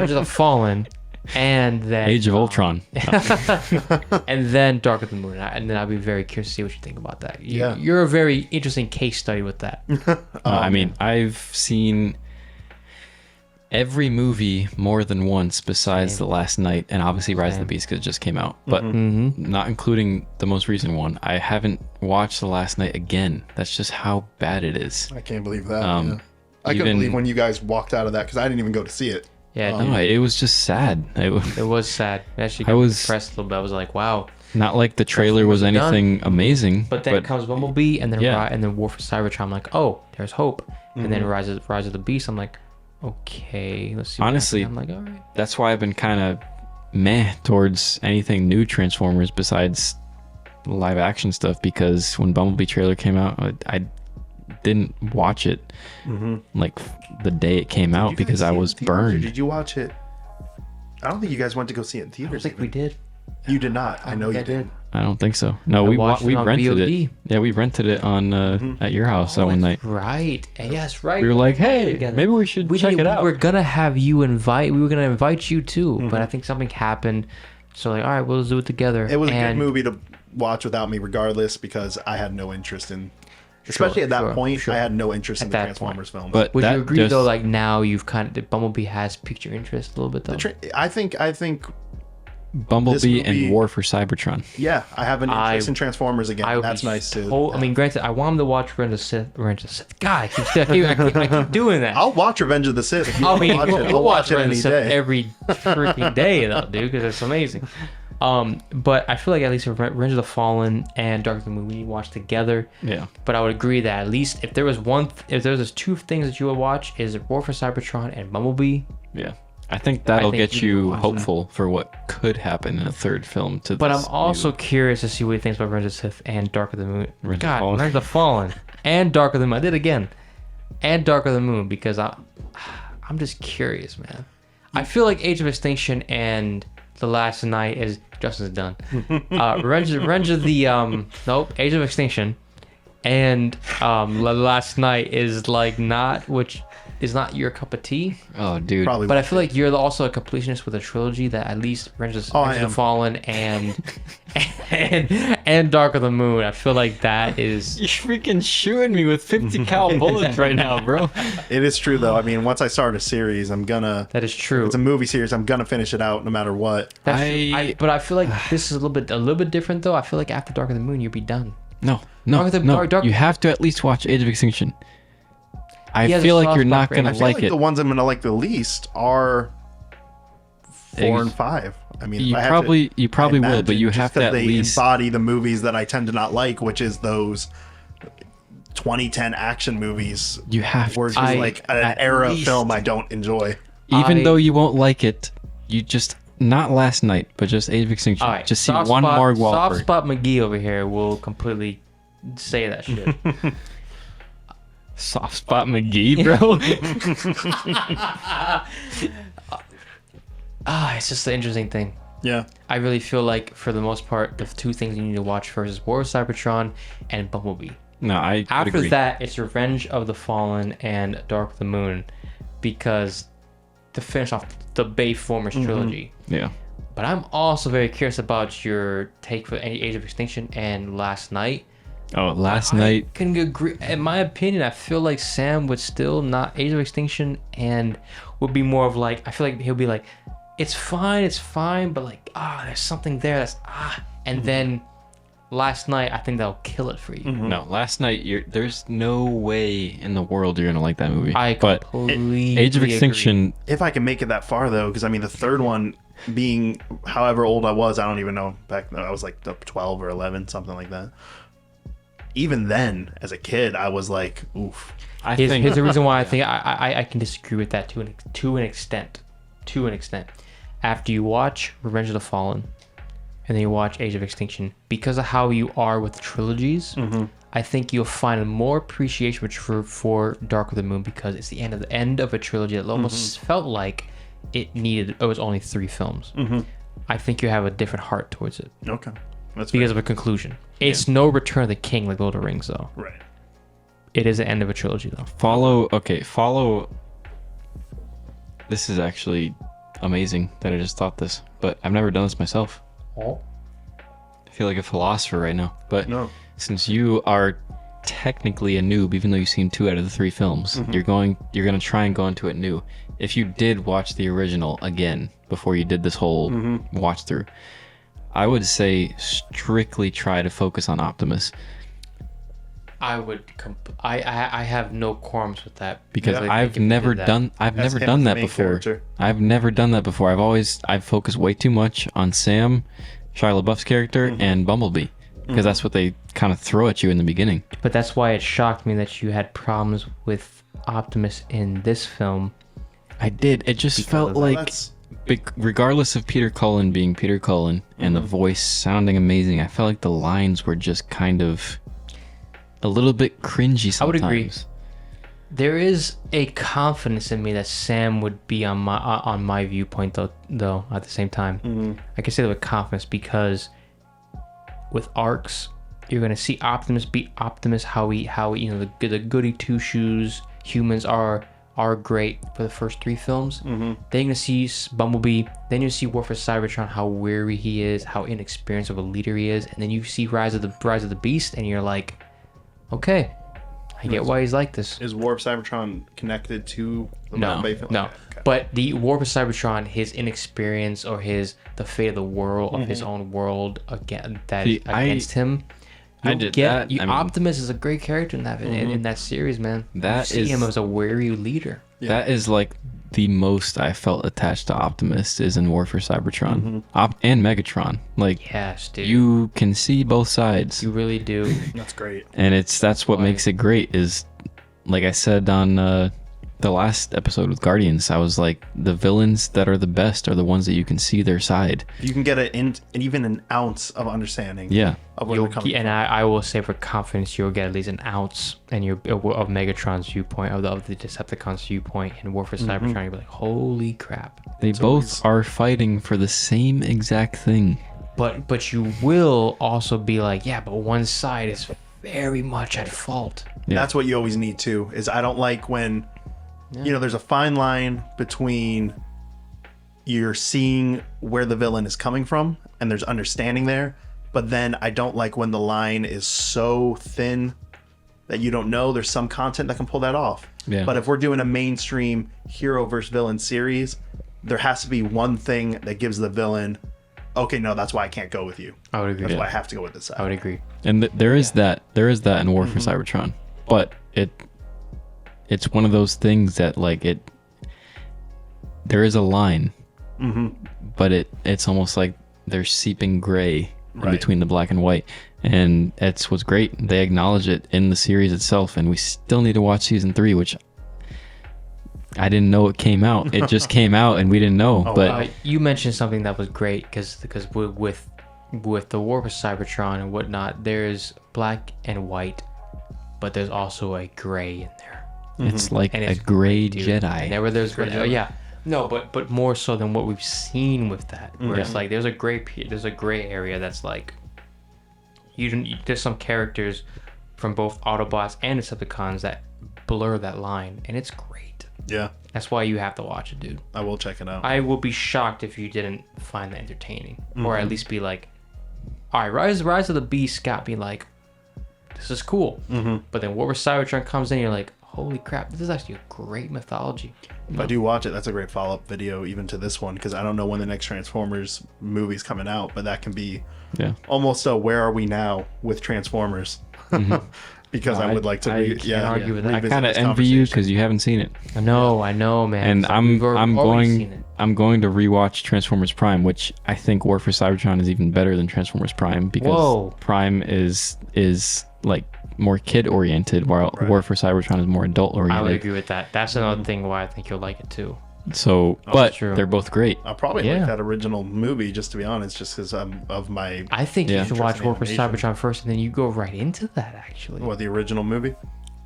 the Fallen, and then Age of Ultron. and then Dark of the Moon, and then I'll be very curious to see what you think about that. Yeah. You're a very interesting case study with that. I mean, I've seen every movie more than once besides The Last Night, and obviously Rise of the Beast because it just came out, but not including the most recent one. I haven't watched The Last Night again. That's just how bad it is. I can't believe that. I even- couldn't believe when you guys walked out of that because I didn't even go to see it. Yeah, No, it was just sad. It was it was sad. It actually I got me was- depressed a little bit. I was like, wow. not like the trailer was Transformers are done. anything amazing, But then comes Bumblebee, and then Yeah. and then War for Cybertron. I'm like, oh, there's hope. And then Rise of the Beast. I'm like, okay, let's see. what Honestly, happens. I'm like, all right. that's why I've been kind of meh towards anything new Transformers besides live action stuff, because when Bumblebee trailer came out, I didn't watch it like the day it came out because I was burned. Did you watch it? I don't think you guys went to go see it in I don't theaters. think we did. You did not. I know you think I did. I don't think so. No, I we watched it on rented VOD. it. Yeah, we rented it on at your house that one night. Right. Yes, right. We were like, hey, Together. maybe we should check it out. We were gonna have you invite. We were gonna invite you too, but I think something happened. So like, all right, we'll do it together. It was a good movie to watch without me, regardless, because I had no interest in. Especially at that point, I had no interest in the Transformers films. But would that you agree just- though? Like now, you've Bumblebee has piqued your interest a little bit though. I think Bumblebee movie- and War for Cybertron. yeah, I have an interest in Transformers again. would That's be nice too. I mean, granted, I want him to watch Revenge of the Sith. God, I keep doing that. I'll watch Revenge of the Sith. If you I mean, watch it. we'll I'll watch it Revenge any of the Sith day. every freaking day though, dude, because it's amazing. But I feel like at least Revenge of the Fallen and Dark of the Moon we need to watch together. Yeah. But I would agree that at least if there was two things that you would watch is War for Cybertron and Bumblebee. Yeah. I think that'll think get you you need to watch hopeful for what could happen in a third film to But this I'm also new- curious to see what he thinks about Revenge of the Sith and Dark of the Moon. Revenge of the God, Fallen. Revenge of the Fallen and Dark of the Moon. I did it again. And Dark of the Moon because I'm just curious, man. I feel like Age of Extinction and The Last Night is Justin's done. Revenge of the nope, Age of Extinction and The Last Night is like not your cup of tea. Oh, dude. Probably. But I feel like you're also a completionist with a trilogy that at least Revenge of the Fallen and Dark of the Moon. I feel like that is. You're freaking shooting me with 50 cal bullets right now, bro. It is true though. I mean, once I start a series, I'm gonna. That is true. It's a movie series. I'm gonna finish it out no matter what. That's true. But I feel like this is a little bit different though. I feel like after Dark of the Moon, you'll be done. No. Dark- You have to at least watch Age of Extinction. I He has a feel like soft you're not spot for gonna Age I feel like like it. the ones I'm gonna like the least are 4 and 5. I mean, if You I have probably to, you probably I will, but imagine, you just have to 'cause at they least. embody the movies that I tend to not like, which is those 2010 action movies. You have Where it's to. just I- like an at era least- film I don't enjoy. Even I- though you won't like it, you just not Last Night, but just Age of Extinction. All right, Just see soft one spot, Mark Soft Wahlberg. spot McGee over here will completely say that shit. Soft spot McGee, bro. It's just an interesting thing. Yeah. I really feel like for the most part, the two things you need to watch first is War of Cybertron and Bumblebee. No, I would After agree. that, it's Revenge of the Fallen and Dark of the Moon, because to finish off the Bayformers trilogy. Yeah. But I'm also very curious about your take for Age of Extinction and Last Night. Oh, Last Night. I can agree. In my opinion, I feel like Sam would still not Age of Extinction and would be more of like, I feel like he'll be like, it's fine, but like, there's something there that's and then Last Night, I think that'll kill it for you. No, Last Night. There's no way in the world you're gonna like that movie. But Age of Extinction. If I can make it that far though, because I mean the third one being however old I was, I don't even know back then. I was like 12 or 11, something like that. Even then, as a kid, I was like, oof. Here's the reason why I think I can disagree with that to an extent. After you watch Revenge of the Fallen, and then you watch Age of Extinction, because of how you are with trilogies, I think you'll find more appreciation for Dark of the Moon, because it's the end of a trilogy that almost felt like it was only 3 films. I think you have a different heart towards it Okay. That's because of a conclusion. It's no Return of the King like Lord of the Rings, though. right. It is the end of a trilogy, though. Follow. This is actually amazing that I just thought this, but I've never done this myself. Oh. I feel like a philosopher right now. But No. since you are technically a noob, even though you've seen 2 out of the 3 films, you're gonna try and go into it new. If you did watch the original again before you did this whole watch through, I would say strictly try to focus on Optimus, I would. I have no qualms with that because Yeah, I I've think if you never did that- done that main before. character. I've never done that before. I've focused way too much on Sam, Shia LaBeouf's character, and Bumblebee, because that's what they kind of throw at you in the beginning. But that's why it shocked me that you had problems with Optimus in this film. I did. It just felt Well, like, that's- regardless of Peter Cullen being Peter Cullen and the voice sounding amazing, I felt like the lines were just kind of a little bit cringy sometimes. I would agree. There is a confidence in me that Sam would be on my viewpoint though at the same time. I can say that with confidence because with arcs. You're gonna see Optimus be Optimus, how he the goody two shoes humans are great for the first 3 films. Then you're gonna see Bumblebee. Then you see War for Cybertron, how weary he is, how inexperienced of a leader he is, and then you see Rise of the Beast, and you're like, okay, I get why he's like this. Is War of Cybertron connected to the No, Michael Bay film? no. Okay. But the War for Cybertron, his inexperience or the fate of the world of his own world against him. I did that. I mean, Optimus is a great character in that series, man. That you see is- him as a weary leader. That is like the most I felt attached to Optimus is in War for Cybertron. And Megatron. Like, Yes, dude. you can see both sides. You really do. That's great. And that's what makes it great is, like I said on the last episode with Guardians, I was like, the villains that are the best are the ones that you can see their side. You can get even an ounce of understanding. Yeah. Of where they're coming from. I will say for confidence, you'll get at least an ounce of Megatron's viewpoint, of the Decepticons' viewpoint in War for Cybertron. You'll be like, holy crap. They both are fighting for the same exact thing. But you will also be like, yeah, but one side is very much at fault. Yeah. That's what you always need to. Is I don't like when, there's a fine line between you're seeing where the villain is coming from and there's understanding there, but then I don't like when the line is so thin that you don't know. There's some content that can pull that off. Yeah. But if we're doing a mainstream hero versus villain series, there has to be one thing that gives the villain, okay, no, that's why I can't go with you. I would agree. That's why I have to go with this side. I would agree. And there is that in War for Cybertron, but it's one of those things that like there is a line, but it's almost like they're seeping gray in between the black and white, and that's what's great. They acknowledge it in the series itself, and we still need to watch season 3, which I didn't know it came out. It just came out, and we didn't know. But You mentioned something that was great because with the War for Cybertron and whatnot, there's black and white, but there's also a gray in there. it's like And a it's gray great, dude. Jedi. There's yeah. No, but more so than what we've seen with that, where it's like there's a gray area that's like there's some characters from both Autobots and Decepticons that blur that line, and it's great. Yeah, That's why you have to watch it, dude. I will check it out. I will be shocked if you didn't find that entertaining, or at least be like, all right, Rise of the Beast got me like, this is cool. But then War for Cybertron comes in, you're like, holy crap, this is actually a great mythology. If I do watch it, that's a great follow-up video even to this one, because I don't know when the next Transformers movie's coming out, but that can be almost a where are we now with Transformers? Because I would like to argue with that. I kind of envy you because you haven't seen it. I know, man. And It's like I'm we've already seen it. going to rewatch Transformers Prime, which I think War for Cybertron is even better than Transformers Prime because Whoa. Prime is like more kid oriented, while War for Cybertron is more adult I would oriented. agree with that. That's another thing why I think you'll like it too. So, but true. they're both great. I'll probably Yeah. like that original movie, just to be honest, just because of my I think you should watch Interesting War for animation. Cybertron first, and then you go right into that. Actually, the original movie,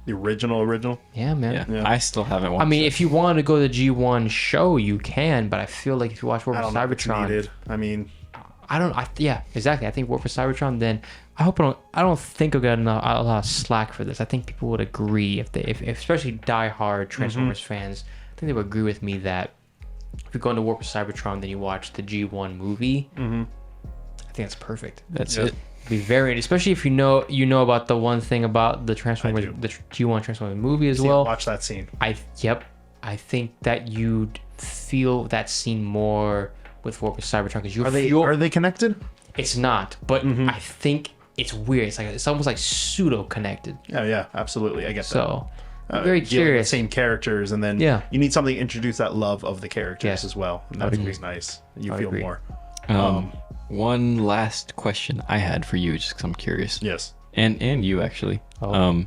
the original. yeah, man. Yeah. I still haven't watched. I mean, it. if you want to go to the G1 show, you can, but I feel like if you watch War I for don't know if it's Cybertron, needed. I mean, yeah, exactly. I think War for Cybertron. Then I don't think I'll get a lot of slack for this. I think people would agree if especially diehard Transformers fans. I think they would agree with me that if you go into War for Cybertron, then you watch the G1 movie. I think that's perfect. That's Yeah. it. Be very, especially if you know about the one thing about the Transformers, do. the G1 Transformers movie as see, well. watch that scene. I think that you'd feel that scene more with War for Cybertron because Are they connected? It's not, but I think it's weird. It's almost like pseudo connected. Yeah, absolutely. I get that. So I'm very Dealing with curious. Same characters, and then Yeah. you need something to introduce that love of the characters Yes. as well. And I would that's agree. always nice. You I would feel agree. more. One last question I had for you, just because I'm curious. Yes. And you actually. Oh.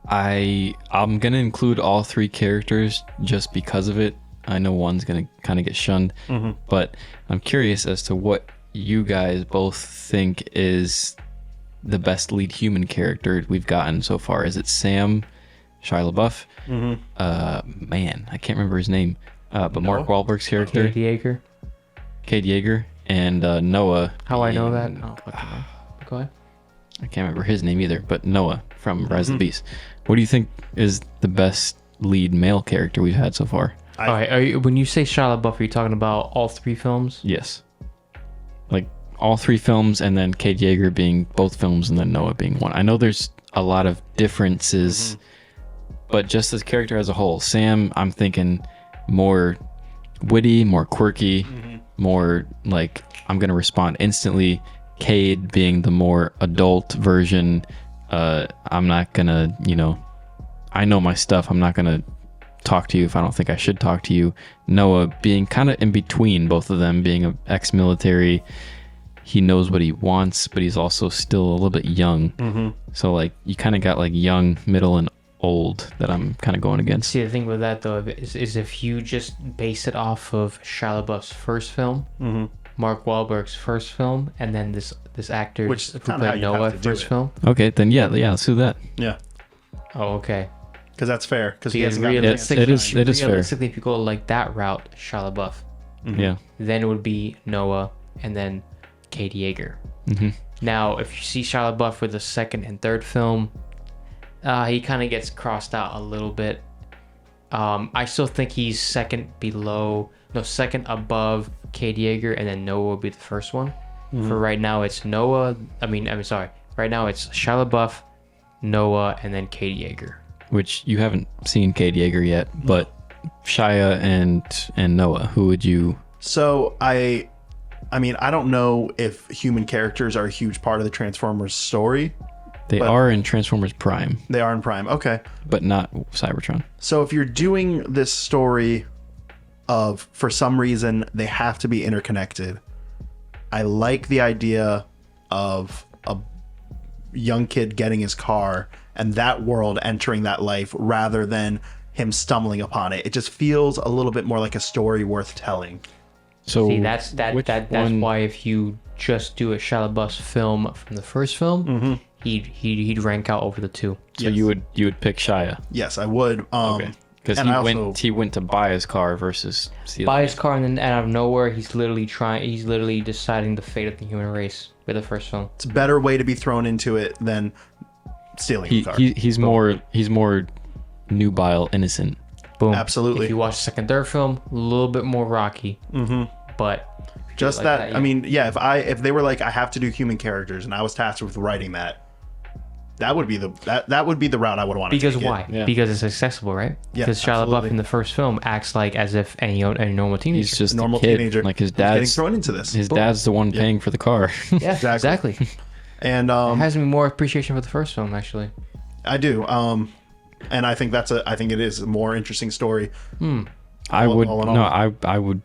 I'm gonna include all 3 characters just because of it. I know one's gonna kind of get shunned, but I'm curious as to what you guys both think is the best lead human character we've gotten so far. Is it Sam, Shia LaBeouf? Man, I can't remember his name. But Mark Wahlberg's character, Katie Yeager. Cade Yeager, and Noah. How I know that? being- Oh, fucking hell. Go ahead. I can't remember his name either, but Noah from Rise of the Beast. What do you think is the best lead male character we've had so far? All right. When you say Shia LaBeouf, are you talking about all 3 films? Yes. Like all 3 films, and then Cade Yeager being both films, and then Noah being one. I know there's a lot of differences, but just as character as a whole, Sam, I'm thinking more witty, more quirky, more like I'm gonna respond instantly. Cade being the more adult version. I'm not gonna, I know my stuff. I'm not gonna talk to you if I don't think I should talk to you. Noah being kind of in between both of them, being an ex-military. He knows what he wants, but he's also still a little bit young. So like you kind of got like young, middle, and old that I'm kind of going against. See, the thing with that though is if you just base it off of Shia LaBeouf's first film, Mark Wahlberg's first film, and then this actor Which is who kinda how played you have Noah to do first it. film. Okay, then yeah, let's do that. Yeah, Oh, okay. because that's fair. Because he Because hasn't gotten realistically, it is fair. realistically, if you go like that route, Shia LaBeouf, Yeah. then it would be Noah and then Cade Yeager. hmm Now, if you see Shia LaBeouf with the second and third film, he kind of gets crossed out a little bit. I still think he's second above Cade Yeager, and then Noah will be the first one. For right now, it's Noah. I'm sorry. Right now, it's Shia LaBeouf, Noah, and then Cade Yeager. Which you haven't seen Cade Yeager yet, but Shia and Noah, who would you? So I don't know if human characters are a huge part of the Transformers story. They But- are in Transformers Prime, They are in Prime. Okay. but not Cybertron. So if you're doing this story of, for some reason, they have to be interconnected, I like the idea of a young kid getting his car and that world entering that life rather than him stumbling upon it. It just feels a little bit more like a story worth telling. So See, that's why if you just do a Shia LaBeouf's film from the first film, he'd rank out over the 2. So Yes. you would pick Shia, Yes, I would. because and I also- he went to buy his car versus steal Buy it. his car, and then out of nowhere, he's literally deciding the fate of the human race with the first film. It's a better way to be thrown into it than stealing a car. He's more nubile, innocent. Boom. Absolutely. If you watch the second, third film, a little bit more rocky. But Just like that, that, yeah. I mean, yeah, if they were like, I have to do human characters and I was tasked with writing that, that would be the route I would want to because take why? Yeah. Because it's accessible, right? Yeah, Because Shia LaBeouf absolutely. in the first film acts like as if any normal teenager. He's just It. Normal a kid. teenager Like his who's getting dad's thrown into this. his dad's the one paying for the car. yeah, Exactly. exactly. And Has me more appreciation for the first film, actually. I do. And I think I think it is a more interesting story. I would all in all. no, I would.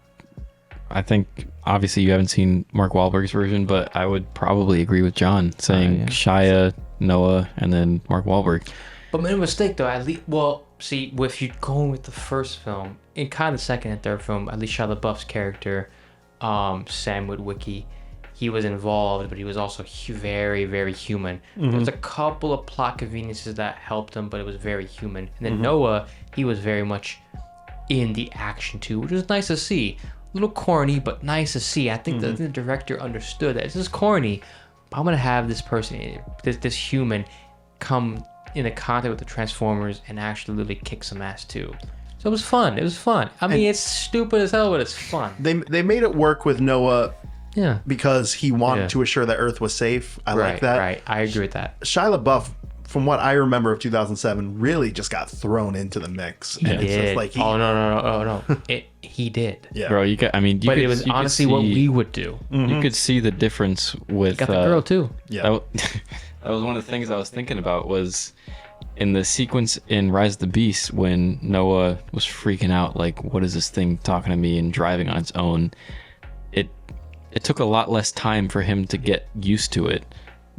I think obviously you haven't seen Mark Wahlberg's version, but I would probably agree with John saying yeah. Shia, Noah, and then Mark Wahlberg. But made a mistake though. At least, well, see, if you're going with the first film, in kind of the second and third film, at least Shia LaBeouf's character, Sam Witwicky, he was involved, but he was also very, very human. There was a couple of plot conveniences that helped him, but it was very human. And then Noah, he was very much in the action too, which was nice to see. A little corny, but nice to see. I think the director understood that this is corny, but I'm gonna have this person, this human, come into contact with the Transformers and actually literally kick some ass too. So it was fun. It was fun. I mean, it's stupid as hell, but it's fun. They made it work with Noah Yeah. because he wanted Yeah. to assure that Earth was safe. I Right. like that. Right. I agree with that. Shia LaBeouf, from what I remember of 2007, really just got thrown into the mix. He and it's did. just like Oh no! He did. yeah. Bro, you got. I mean, But it was honestly what we would do. You could see the difference with. Got the girl too. Yeah. That was one of the things I was thinking about was in the sequence in Rise of the Beast when Noah was freaking out, like, what is this thing talking to me and driving on its own? It took a lot less time for him to get used to it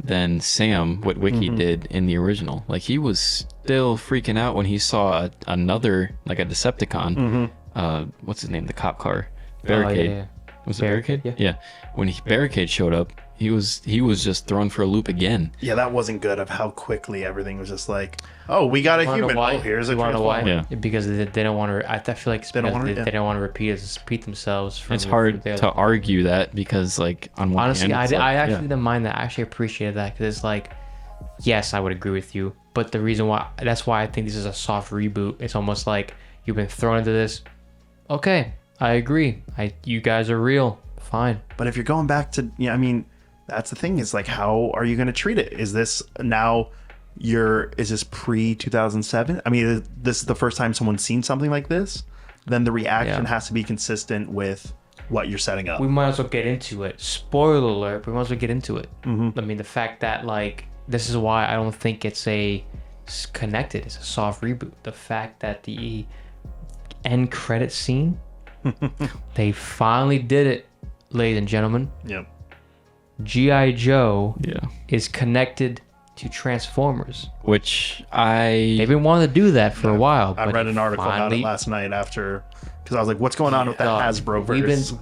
than Sam Witwicky did in the original. Like, he was still freaking out when he saw another, like a Decepticon. What's his name? The cop car. Barricade. Oh, yeah. Was it Barricade? Yeah. Yeah. When Barricade showed up, he was just thrown for a loop again. Yeah, that wasn't good of how quickly everything was just like, oh, we got a Wanna know human. why? Oh, here's a You wanna know why? transformer. Yeah. Because they don't want to. I feel like it's They don't because wanna- they don't want to repeat themselves. From, It's hard from to argue that because, like, on one Honestly, hand, it's like, I actually yeah. didn't mind that. I actually appreciated that because it's like, yes, I would agree with you. But the reason why, that's why I think this is a soft reboot. It's almost like you've been thrown into this. Okay, I agree. You guys are real. Fine. But if you're going back to, I mean, that's the thing is like, how are you going to treat it? Is this now is this pre 2007? I mean, is this is the first time someone's seen something like this? Then the reaction Yeah. has to be consistent with what you're setting up. We might as well get into it. Spoiler alert, we might as well get into it. I mean, the fact that, like, this is why I don't think it's connected. It's a soft reboot. The fact that the end credit scene, they finally did it, ladies and gentlemen. Yep. G.I. Joe Yeah. is connected to Transformers. Which They've been wanting to do that for a while. I but read an article about it finally- last night after, because I was like, what's going on with that Dog, Hasbro verse?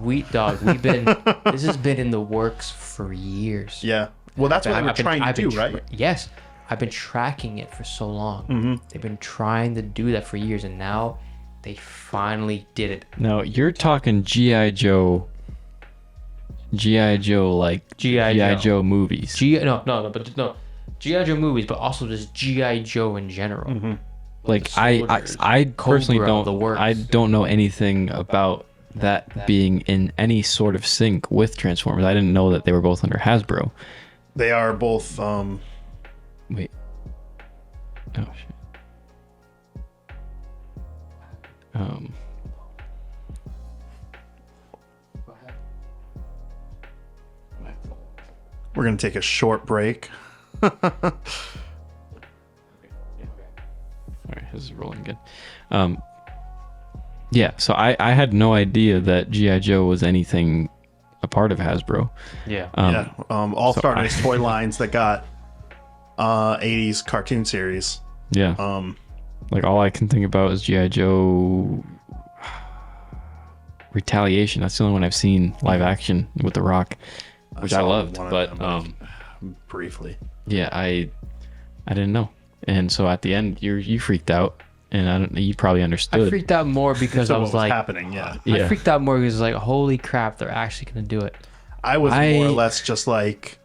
we've been this has been in the works for years. Yeah. Well, that's what they were I've been- trying to I've been do, right? Yes, I've been tracking it for so long. They've been trying to do that for years, and now they finally did it. now you're talking GI Joe, like G.I. GI Joe. Joe movies. No, G.I. Joe movies, but also just G.I. Joe in general. Like the I soldiers, personally Cobra, don't the works. I don't know anything about that being in any sort of sync with Transformers. I didn't know that they were both under Hasbro. They are both, Wait. Oh shit. we're going to take a short break. All right, this is rolling good. Yeah, so I had no idea that GI Joe was anything a part of Hasbro. Yeah. Yeah. All so started I- as toy lines that got 80s cartoon series. Yeah. Like all I can think about is GI Joe Retaliation. That's the only one I've seen live action with The Rock, which I saw loved. one of But them, briefly. yeah, I didn't know, and so at the end you freaked out, and you probably I understood. freaked out more because So I what was was like, happening? Yeah. Yeah. I freaked out more because like, holy crap, they're actually gonna do it. I was more I- or less just like,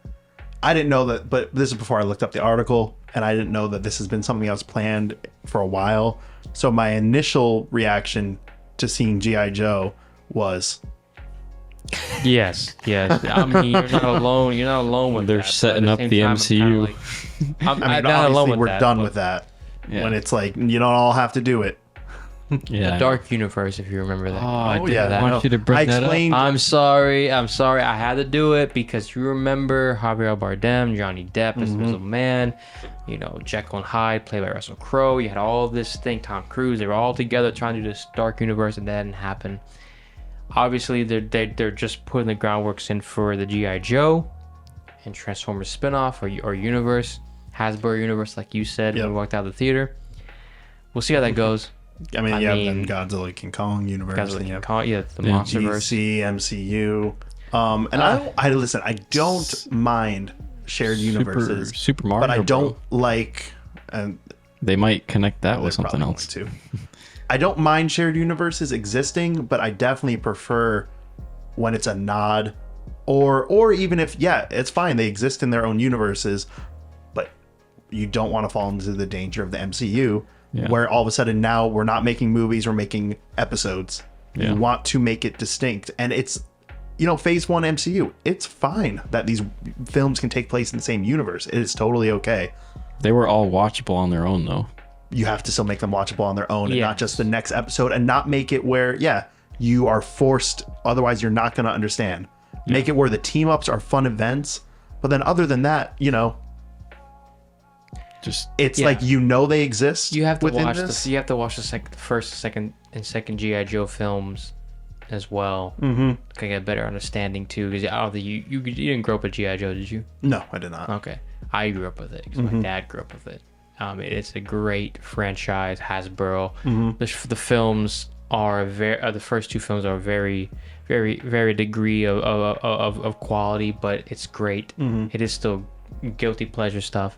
I didn't know that, but this is before I looked up the article, and I didn't know that this has been something that was planned for a while. So my initial reaction to seeing G.I. Joe was, Yes. I mean, you're not alone. You're not alone with They're that, but setting at up same the time, I'm MCU. kinda like- I'm I mean, not alone obviously with we're that, done but with that. Yeah. When it's like, you don't all have to do it. Yeah, the Dark Universe, if you remember that. Oh, I didn't yeah, want no. you to bring I that up. explained, I'm sorry. I had to do it because you remember Javier Bardem, Johnny Depp as Invisible Man, Jekyll and Hyde, played by Russell Crowe. You had all this thing, Tom Cruise. They were all together trying to do this Dark Universe, and that didn't happen. Obviously, they're just putting the groundworks in for the G.I. Joe and Transformers spinoff or universe, Hasbro universe, like you said when Yep. we walked out of the theater. We'll see how that goes. I mean, I you have mean, then Godzilla King Kong universe. Guys then like you have the Yeah. MonsterVerse. DC, MCU. And I listen, I don't mind shared universes, Super Mario, but I bro. don't like, and They might connect that they're with something probably else. going to. I don't mind shared universes existing, but I definitely prefer when it's a nod, or even if it's fine, they exist in their own universes, but you don't want to fall into the danger of the MCU, Yeah. where all of a sudden now we're not making movies, we're making episodes. Yeah. You want to make it distinct, and it's phase 1 MCU. It's fine that these films can take place in the same universe. It is totally okay. They were all watchable on their own, though. You have to still make them watchable on their own and not Yes. just the next episode, and not make it where you are forced, otherwise you're not going to understand. Make it where the team ups are fun events, but then other than that, Just it's Yeah. like they exist. You have to within watch this. You have to watch the first, second GI Joe films as well. Mm-hmm. To get a better understanding too, because I don't think you didn't grow up with GI Joe, did you? No, I did not. Okay, I grew up with it because my dad grew up with it. It's a great franchise, Hasbro. The films are the first two films are very, very, very degree of quality, but it's great. It is still guilty pleasure stuff.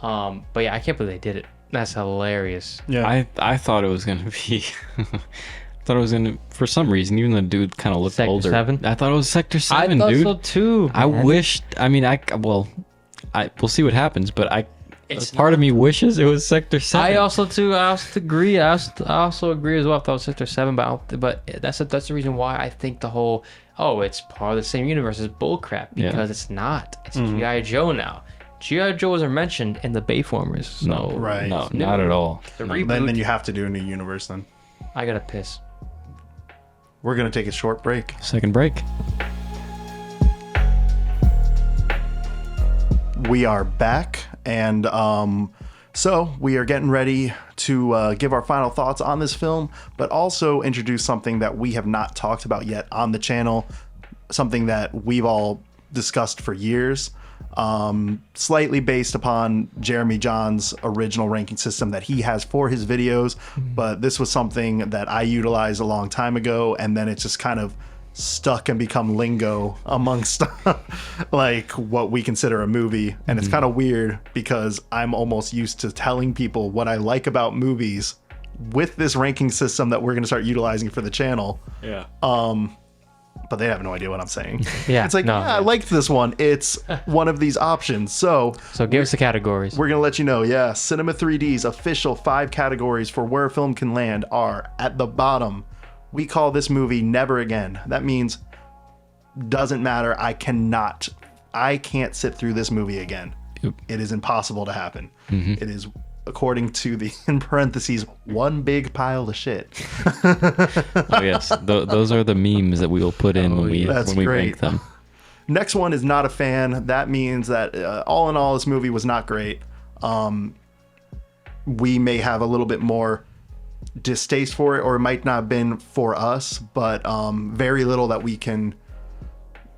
But yeah, I can't believe they did it. That's hilarious. Yeah. I thought it was gonna be. I thought it was gonna, for some reason, even though the dude kind of looked Sector older. 7? I thought it was Sector 7, I thought dude. so too. I man. wished. I mean, we'll see what happens, but It's part of me wishes it was Sector 7. I also agree. I also agree as well. I thought it was Sector 7, but that's the reason why I think the whole it's part of the same universe is bullcrap, because it's not. It's G.I. Joe now. G.I. Joe wasn't mentioned in the Bayformers. So No, Right. No, not at all. the No. reboot. Then you have to do a new universe then. I gotta piss. We're going to take a short break. Second break. We are back, and so we are getting ready to give our final thoughts on this film, but also introduce something that we have not talked about yet on the channel, something that we've all discussed for years, slightly based upon Jeremy John's original ranking system that he has for his videos, but this was something that I utilized a long time ago, and then it's just kind of stuck and become lingo amongst like what we consider a movie. And it's kind of weird because I'm almost used to telling people what I like about movies with this ranking system that we're going to start utilizing for the channel. Yeah. But they have no idea what I'm saying. Yeah, It's like, no. I liked this one. It's one of these options. So So give us the categories. we're going to let you know. Yeah. Cinema 3D's official 5 categories for where a film can land are at the bottom. We call this movie Never Again. That means doesn't matter. I can't sit through this movie again. Yep. It is impossible to happen. It is, according to the, in parentheses, one big pile of shit. Oh yes, those are the memes that we will put in when we That's when we great. rank them. Next one is not a fan. That means that all in all, this movie was not great. We may have a little bit more distaste for it, or it might not have been for us, but very little that we can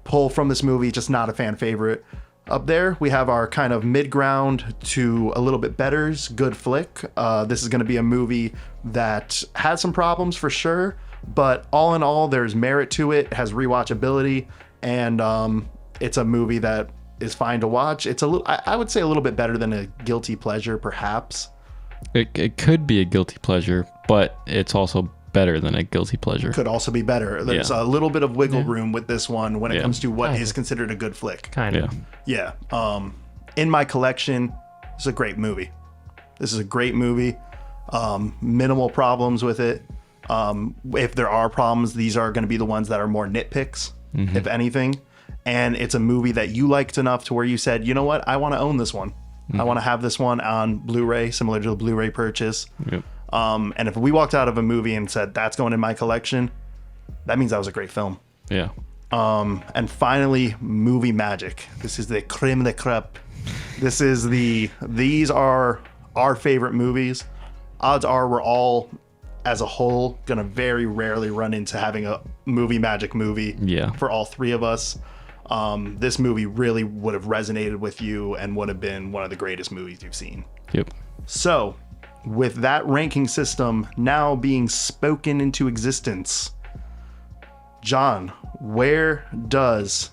pull from this movie. Just not a fan favorite. Up there, we have our kind of mid-ground to a little bit better's good flick. This is going to be a movie that has some problems for sure, but all in all, there's merit to it. It has rewatchability, and it's a movie that is fine to watch. It's a little, I would say, a little bit better than a guilty pleasure, perhaps. It could be a guilty pleasure, but it's also better than a guilty pleasure. Could also be better. There's a little bit of wiggle room with this one when it comes to what is considered a good flick. Kind of. Yeah. Yeah. In my collection, it's a great movie. This is a great movie. Minimal problems with it. If there are problems, these are going to be the ones that are more nitpicks, if anything. And it's a movie that you liked enough to where you said, you know what, I want to own this one. I want to have this one on Blu-ray, similar to the Blu-ray purchase. Yep. And if we walked out of a movie and said, that's going in my collection, that means that was a great film. Yeah. And finally, movie magic. This is the creme de crêpe. These are our favorite movies. Odds are we're all, as a whole, gonna very rarely run into having a movie magic movie. Yeah. For all three of us. This movie really would have resonated with you and would have been one of the greatest movies you've seen. Yep. So, with that ranking system now being spoken into existence, John, where does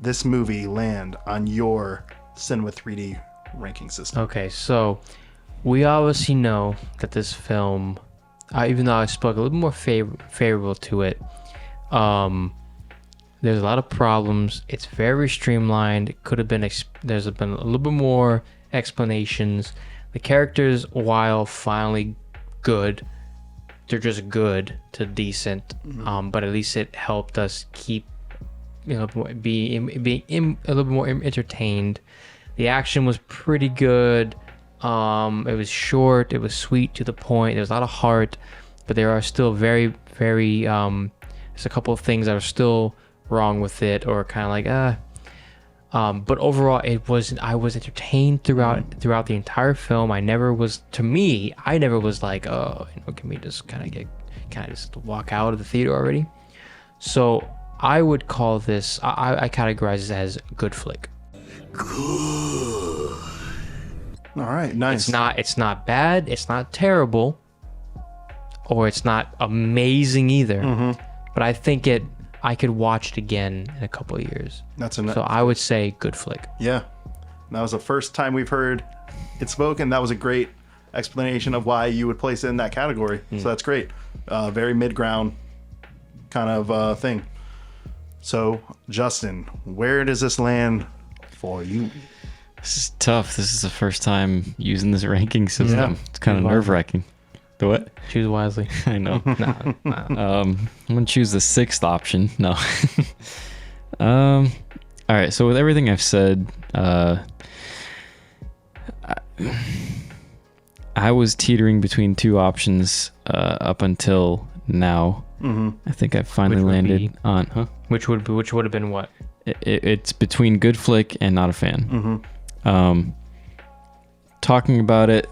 this movie land on your Cinema 3D ranking system? Okay, so we obviously know that this film, even though I spoke a little more favorable to it, there's a lot of problems. It's very streamlined. It could have been, there's been a little bit more explanations. The characters, while finally good, they're just good to decent. But at least it helped us keep, being a little bit more entertained. The action was pretty good. It was short. It was sweet, to the point. There was a lot of heart, but there are still very, very. There's a couple of things that are still wrong with it, or kind of like but overall I was entertained throughout the entire film. I never was like, oh, can we just can I just walk out of the theater already? So I would call this, I categorize this as good flick. All right, nice. It's not bad, it's not terrible. or it's not amazing either. Mm-hmm. But I think I could watch it again in a couple of years. So I would say good flick. Yeah. That was the first time we've heard it spoken. That was a great explanation of why you would place it in that category. So that's great. Very mid-ground kind of thing. So, Justin, where does this land for you? This is tough. This is the first time using this ranking system. Yeah. It's kind of nerve-wracking. The what? Choose wisely. I know. Nah. I'm gonna choose the sixth option. No. All right. So with everything I've said, I was teetering between two options up until now. Mm-hmm. I think I've finally landed on. Which would have been what? It's between good flick and not a fan. Mm-hmm. Talking about it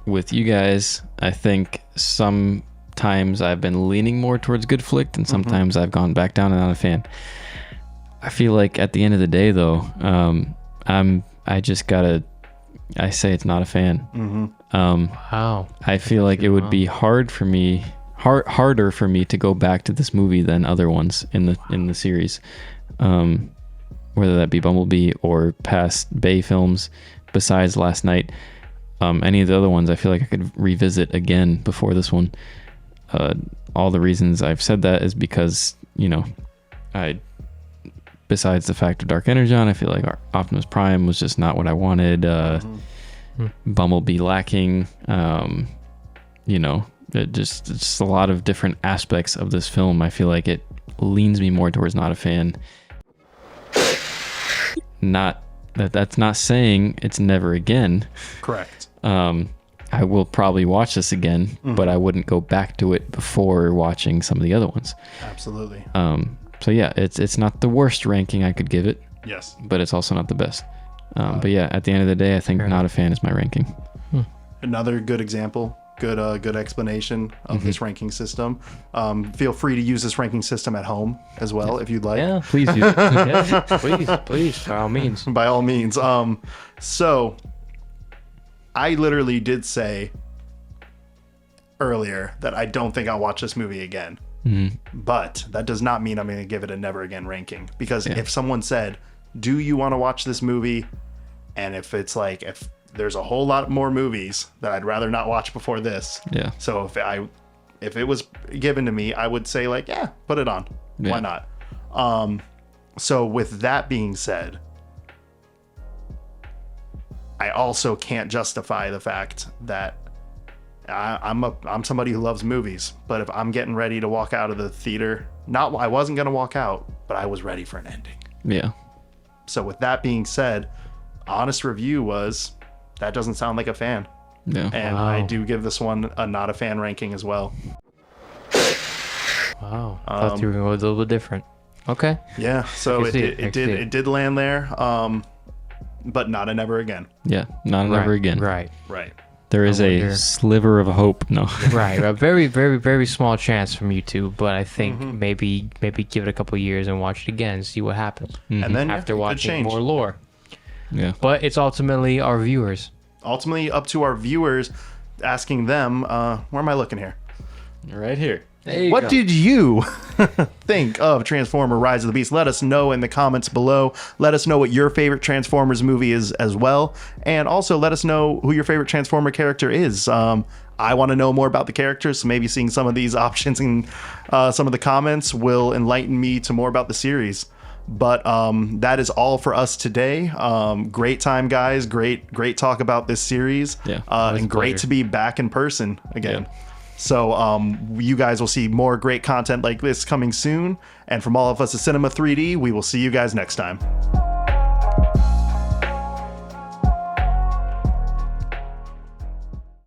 with you guys, I think sometimes I've been leaning more towards good flick, and sometimes I've gone back down and not a fan. I feel like at the end of the day, though, I say it's not a fan. Mm-hmm. Wow. I feel like it would be harder for me to go back to this movie than other ones in the series, whether that be Bumblebee or past Bay films. Besides Last Night, any of the other ones, I feel like I could revisit again before this one. All the reasons I've said that is because, besides the fact of Dark Energon, I feel like our Optimus Prime was just not what I wanted. Bumblebee lacking. Just a lot of different aspects of this film. I feel like it leans me more towards not a fan. That's not saying it's never again. Correct. I will probably watch this again, but I wouldn't go back to it before watching some of the other ones. Absolutely. So yeah, it's not the worst ranking I could give it, Yes. but it's also not the best. But yeah, at the end of the day, I think not a fan is my ranking. Another good example, good explanation of this ranking system. Feel free to use this ranking system at home as well if you'd like. Yeah, please use it. Yeah, please, by all means. By all means. So I literally did say earlier that I don't think I'll watch this movie again. But that does not mean I'm going to give it a never again ranking, because if someone said, do you want to watch this movie? And if it's like, if there's a whole lot more movies that I'd rather not watch before this. Yeah. So if it was given to me, I would say like, yeah, put it on. Yeah. Why not? So with that being said, I also can't justify the fact that I'm somebody who loves movies, but if I'm getting ready to walk out of the theater, I wasn't going to walk out, but I was ready for an ending. Yeah. So with that being said, honest review was, that doesn't sound like a fan. Yeah. And I do give this one a not a fan ranking as well. Wow. I thought you were going to go a little bit different. Okay. Yeah. So it did land there. But not a never again. Yeah. Not never again. Right. There is a sliver of hope. No. Right. A very, very, very small chance from you two, but I think maybe give it a couple years and watch it again, see what happens. And then after it could watching change. more lore. Yeah. But it's ultimately our viewers. Ultimately up to our viewers, asking them, where am I looking here? Right here. What did you think of Transformer Rise of the Beast? Let us know in the comments below. Let us know what your favorite Transformers movie is as well. And also let us know who your favorite Transformer character is. I want to know more about the characters, so maybe seeing some of these options in some of the comments will enlighten me to more about the series. But that is all for us today. Great time, guys. Great talk about this series. Yeah, and great to be back in person again. Yeah. So you guys will see more great content like this coming soon. And from all of us at Cinema 3D, we will see you guys next time.